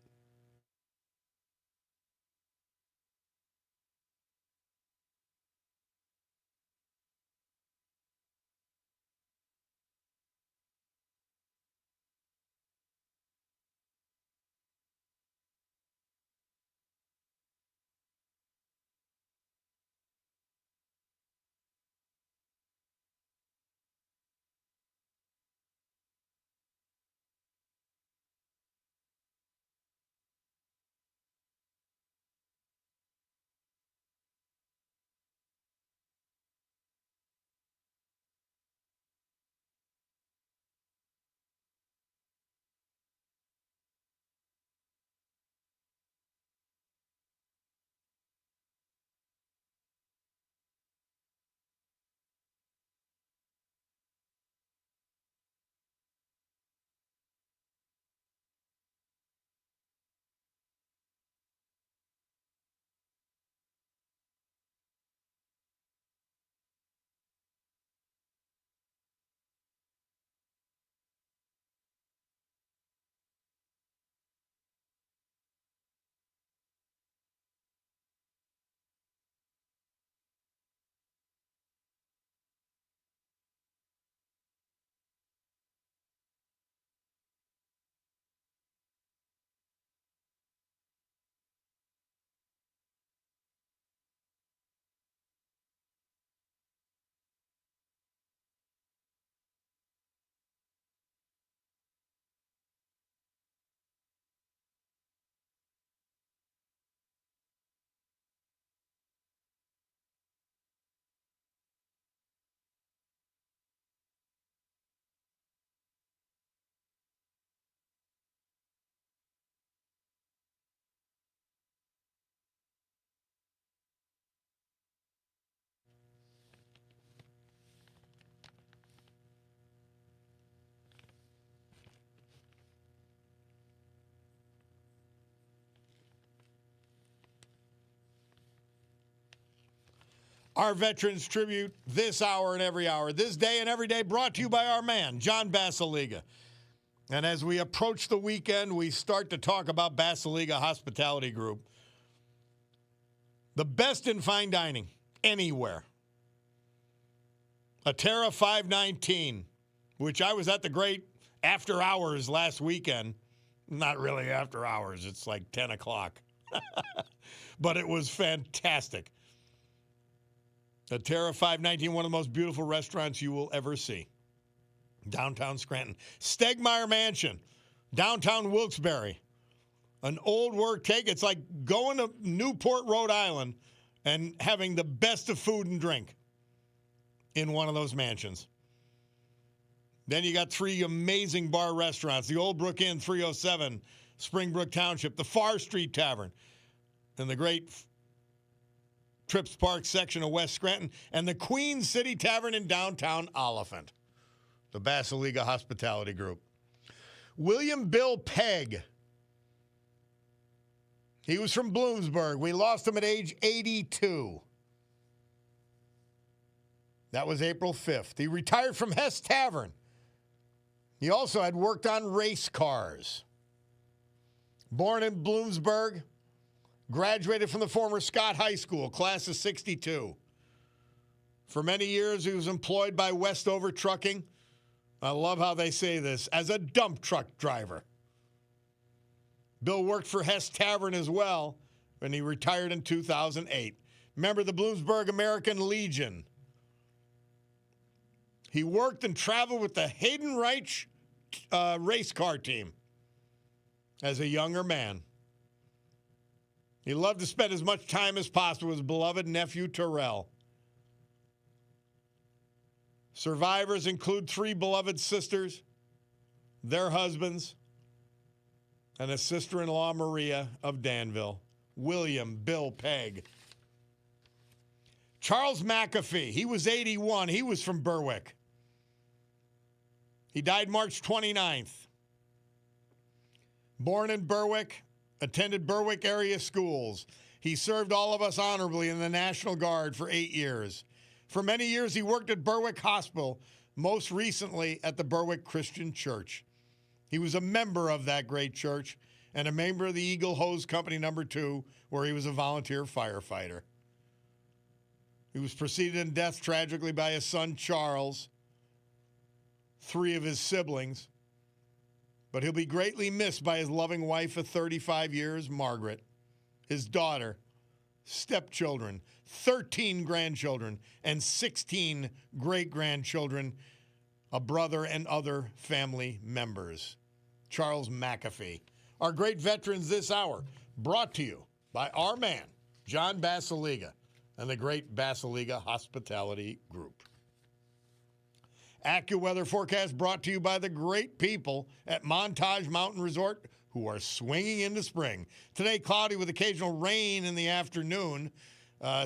Speaker 1: Our Veterans Tribute this hour and every hour, this day and every day, brought to you by our man, John Basiliga. And as we approach the weekend, we start to talk about Basiliga Hospitality Group. The best in fine dining. anywhere. A Terra 519, which I was at the great after hours last weekend. Not really after hours. It's like 10 o'clock. But it was fantastic. The Terra 519, one of the most beautiful restaurants you will ever see. Downtown Scranton. Stegmeyer Mansion, downtown Wilkes-Barre. An old work take. It's like going to Newport, Rhode Island, and having the best of food and drink in one of those mansions. Then you got 3 amazing bar restaurants. The Old Brook Inn, 307, Springbrook Township. The Far Street Tavern in the great Trips Park section of West Scranton. And the Queen City Tavern in downtown Oliphant. The Basiliga Hospitality Group. William Bill Pegg. He was from Bloomsburg. We lost him at age 82. That was April 5th. He retired from Hess Tavern. He also had worked on race cars. Born in Bloomsburg, graduated from the former Scott High School, class of 62. For many years, he was employed by Westover Trucking. I love how they say this, as a dump truck driver. Bill worked for Hess Tavern as well, and he retired in 2008. Member of the Bloomsburg American Legion. He worked and traveled with the Hayden Reich race car team as a younger man. He loved to spend as much time as possible with his beloved nephew Terrell. Survivors include 3 beloved sisters, their husbands, and a sister-in-law, Maria, of Danville. William Bill Pegg. Charles McAfee, he was 81. He was from Berwick. He died March 29th. Born in Berwick, attended Berwick area schools. He served all of us honorably in the National Guard for 8 years. For many years, he worked at Berwick Hospital, most recently at the Berwick Christian Church. He was a member of that great church and a member of the Eagle Hose Company No. 2, where he was a volunteer firefighter. He was preceded in death tragically by his son, Charles, 3 of his siblings, but he'll be greatly missed by his loving wife of 35 years, Margaret, his daughter, stepchildren, 13 grandchildren, and 16 great-grandchildren, a brother and other family members. Charles McAfee. Our great veterans this hour, brought to you by our man, John Basiliga, and the great Basiliga Hospitality Group. AccuWeather forecast brought to you by the great people at Montage Mountain Resort, who are swinging into spring. Today, cloudy with occasional rain in the afternoon.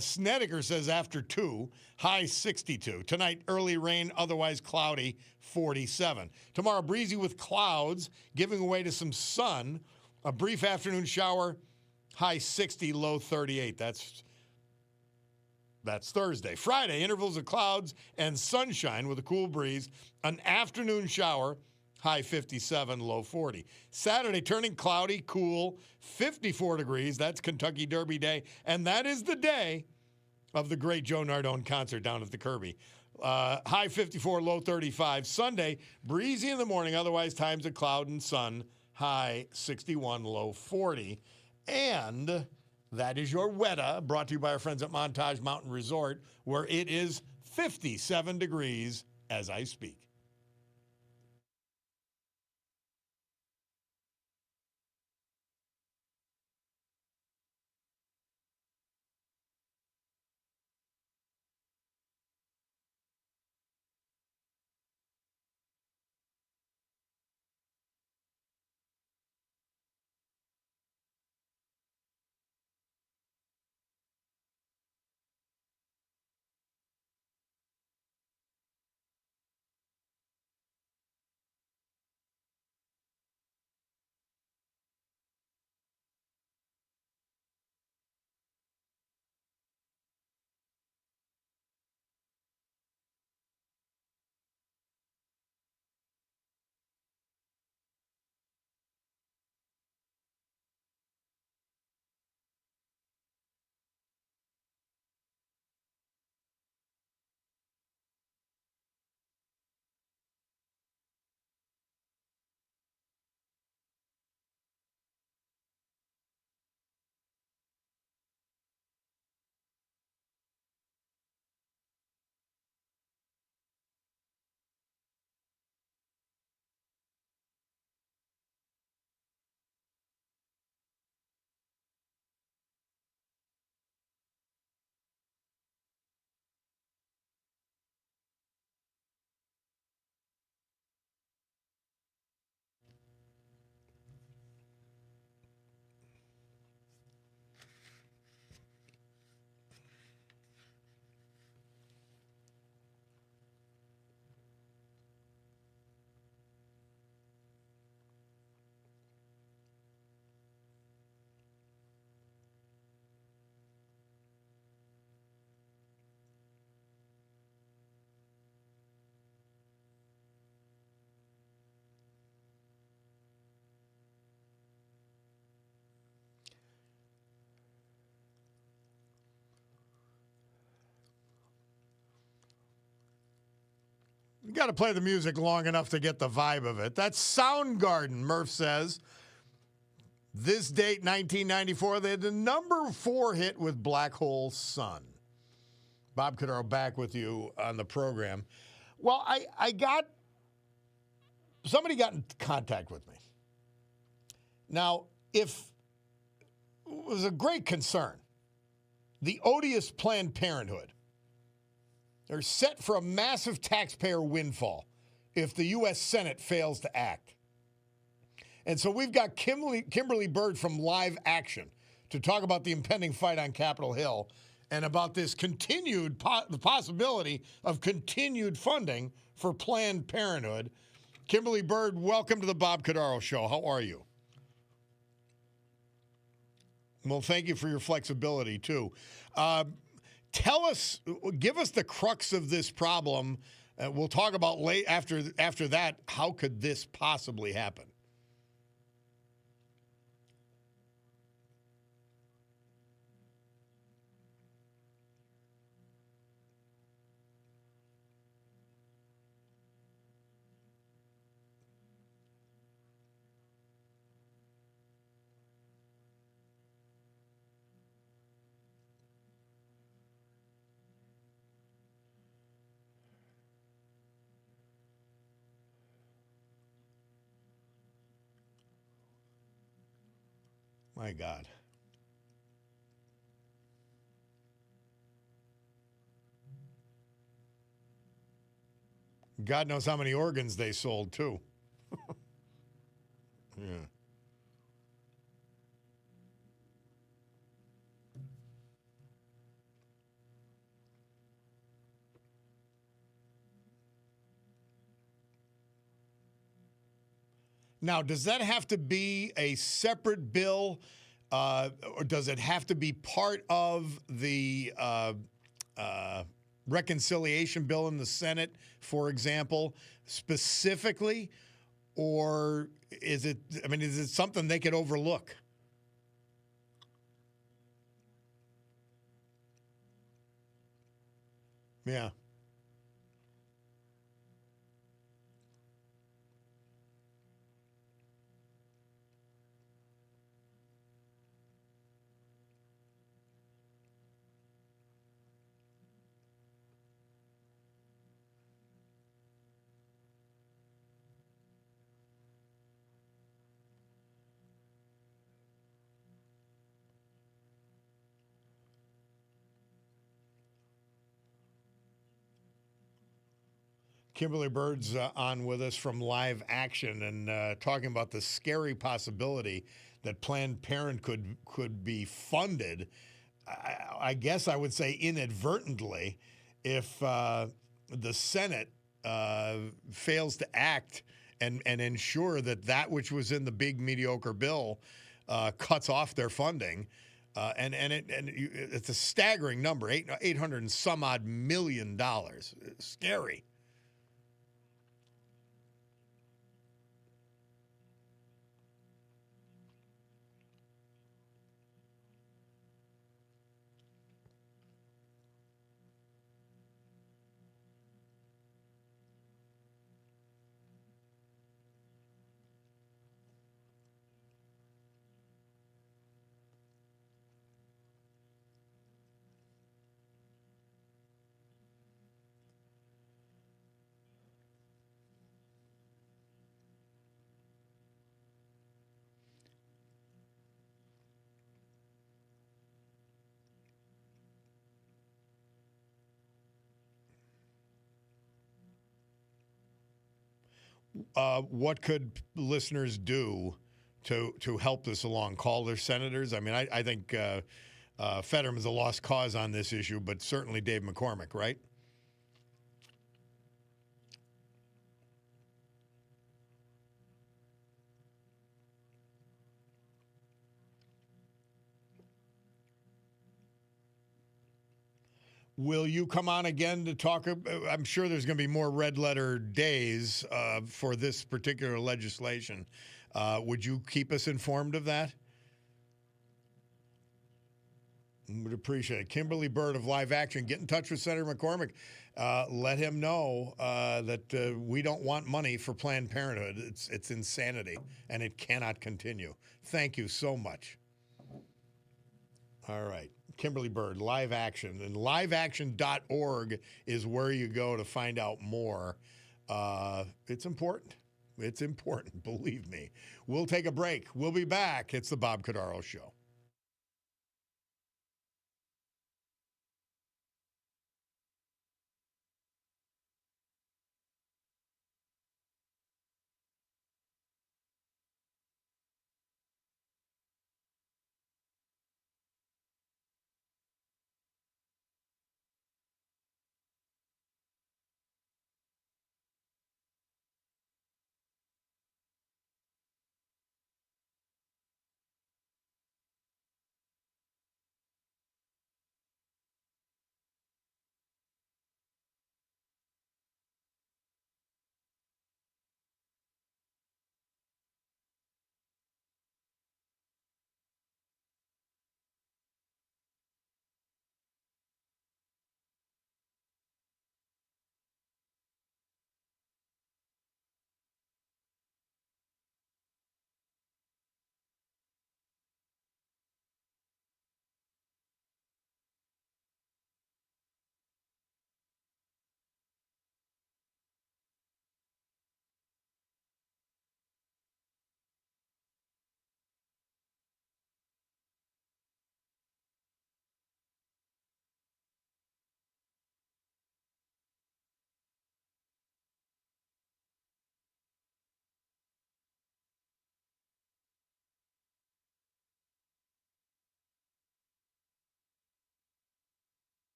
Speaker 1: Snedeker says after 2, high 62. Tonight, early rain, otherwise cloudy, 47. Tomorrow, breezy with clouds, giving way to some sun. A brief afternoon shower, high 60, low 38. That's Thursday. Friday, intervals of clouds and sunshine with a cool breeze. An afternoon shower, high 57, low 40. Saturday, turning cloudy, cool, 54 degrees. That's Kentucky Derby Day. And that is the day of the great Joe Nardone concert down at the Kirby. High 54, low 35. Sunday, breezy in the morning, otherwise times of cloud and sun, high 61, low 40. And that is your weather, brought to you by our friends at Montage Mountain Resort, where it is 57 degrees as I speak. You got to play the music long enough to get the vibe of it. That's Soundgarden, Murph says. This date, 1994, they had the number 4 hit with Black Hole Sun. Bob Cordaro back with you on the program. Well, somebody got in contact with me. Now, if it was a great concern, the odious Planned Parenthood, they're set for a massive taxpayer windfall if the U.S. Senate fails to act. And so we've got Kimberly Bird from Live Action to talk about the impending fight on Capitol Hill and about this continued the possibility of continued funding for Planned Parenthood. Kimberly Bird, welcome to the Bob Cordaro Show. How are you? Well, thank you for your flexibility, too. Tell us, give us the crux of this problem. We'll talk about after that, how could this possibly happen? My God. God knows how many organs they sold, too. Yeah. Now, does that have to be a separate bill, or does it have to be part of the reconciliation bill in the Senate, for example, specifically? Or is it something they could overlook? Yeah. Kimberly Bird's on with us from Live Action and talking about the scary possibility that Planned Parenthood could be funded, I guess I would say inadvertently, if the Senate fails to act and ensure that which was in the big mediocre bill cuts off their funding. It's a staggering number, $800 and some odd million dollars. It's scary. What could listeners do to help this along? Call their senators? I mean, I think Fetterman's a lost cause on this issue, but certainly Dave McCormick, right? Will you come on again to talk? I'm sure there's going to be more red letter days for this particular legislation. Would you keep us informed of that? Would appreciate it. Kimberly Bird of Live Action, get in touch with Senator McCormick. Let him know that we don't want money for Planned Parenthood. It's insanity, and it cannot continue. Thank you so much. All right. Kimberly Bird, Live Action. And liveaction.org is where you go to find out more. It's important. It's important, believe me. We'll take a break. We'll be back. It's the Bob Cordaro Show.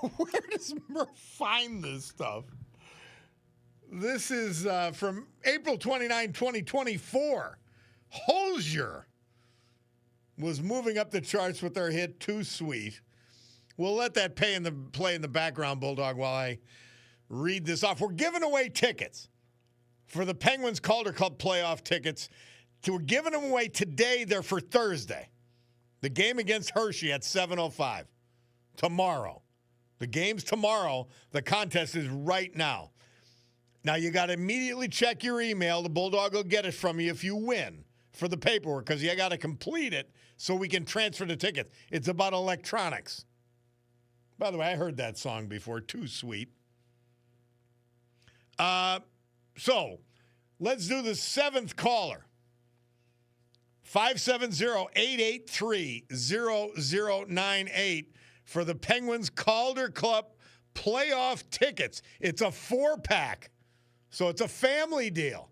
Speaker 1: Where does Murph find this stuff? This is from April 29, 2024. Hosier was moving up the charts with their hit Too Sweet. We'll let that play in the background, Bulldog, while I read this off. We're giving away tickets for the Penguins Calder Cup playoff tickets. We're giving them away today. They're for Thursday. The game against Hershey at 7:05. Tomorrow. The game's tomorrow. The contest is right now. Now, you got to immediately check your email. The Bulldog will get it from you if you win for the paperwork, because you got to complete it so we can transfer the tickets. It's about electronics. By the way, I heard that song before. Too Sweet. So, let's do the 7th caller. 570-883-0098 for the Penguins Calder Cup playoff tickets. It's a 4-pack, so it's a family deal.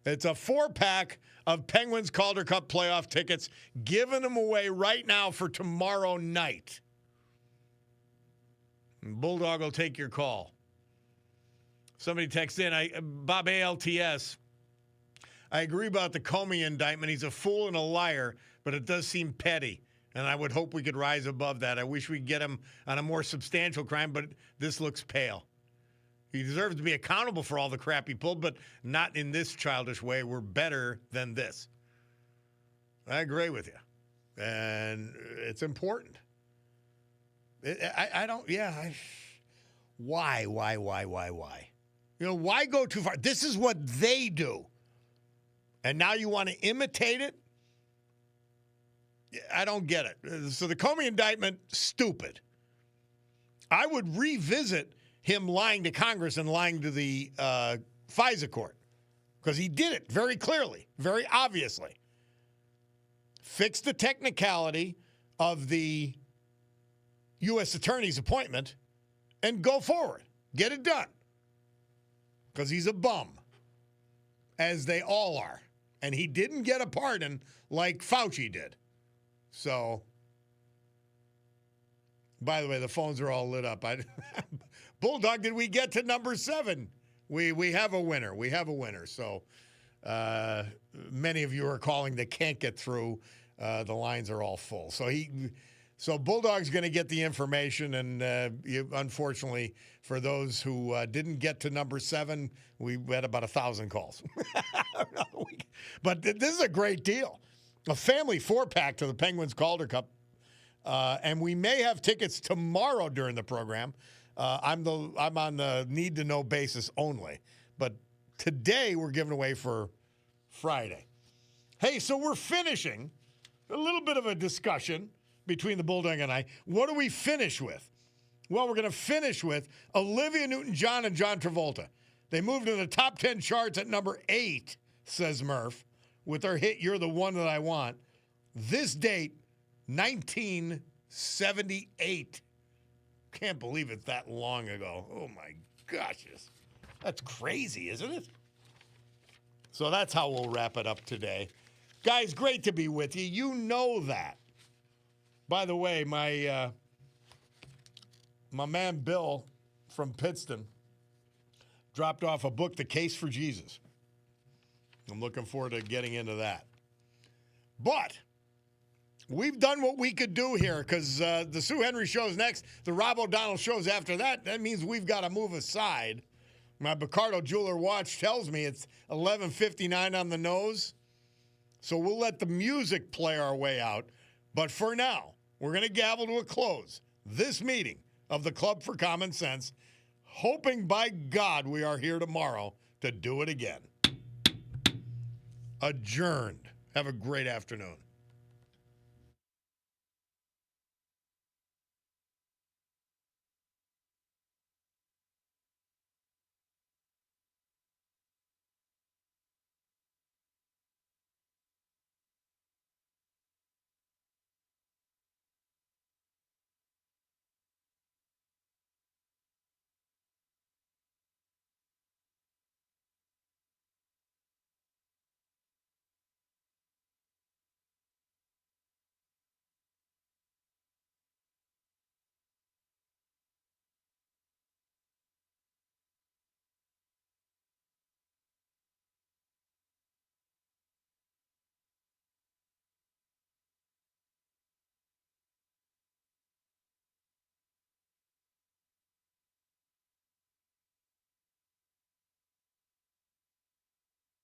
Speaker 1: It's a 4-pack of Penguins Calder Cup playoff tickets, giving them away right now for tomorrow night. Bulldog will take your call. Somebody texts in, Bob ALTS, I agree about the Comey indictment. He's a fool and a liar, but it does seem petty, and I would hope we could rise above that. I wish we could get him on a more substantial crime, but this looks pale. He deserves to be accountable for all the crap he pulled, but not in this childish way. We're better than this. I agree with you, and it's important. Why? You know, why go too far? This is what they do. And now you want to imitate it? I don't get it. So the Comey indictment, stupid. I would revisit him lying to Congress and lying to the FISA court, because he did it very clearly, very obviously. Fix the technicality of the U.S. attorney's appointment and go forward. Get it done. Because he's a bum, as they all are. And he didn't get a pardon like Fauci did. So, by the way, the phones are all lit up. Bulldog, did we get to number 7? We have a winner. We have a winner. So, many of you are calling that can't get through. The lines are all full. So Bulldog's going to get the information, and unfortunately, for those who didn't get to number 7, we had about 1,000 calls. But this is a great deal. A family 4-pack to the Penguins Calder Cup. And we may have tickets tomorrow during the program. I'm on the need-to-know basis only. But today we're giving away for Friday. Hey, so we're finishing a little bit of a discussion between the Bulldog and I. What do we finish with? Well, we're going to finish with Olivia Newton-John and John Travolta. They moved to the top 10 charts at number 8, says Murph, with their hit You're the One That I Want. This date, 1978. Can't believe it's that long ago. Oh, my gosh. That's crazy, isn't it? So that's how we'll wrap it up today. Guys, great to be with you. You know that. By the way, my man Bill from Pittston dropped off a book, The Case for Jesus. I'm looking forward to getting into that. But we've done what we could do here, because the Sue Henry show's next. The Rob O'Donnell show's after that. That means we've got to move aside. My Picardo Jeweler watch tells me it's 11:59 on the nose. So we'll let the music play our way out. But for now, we're going to gavel to a close this meeting of the Club for Common Sense, hoping by God we are here tomorrow to do it again. Adjourned. Have a great afternoon.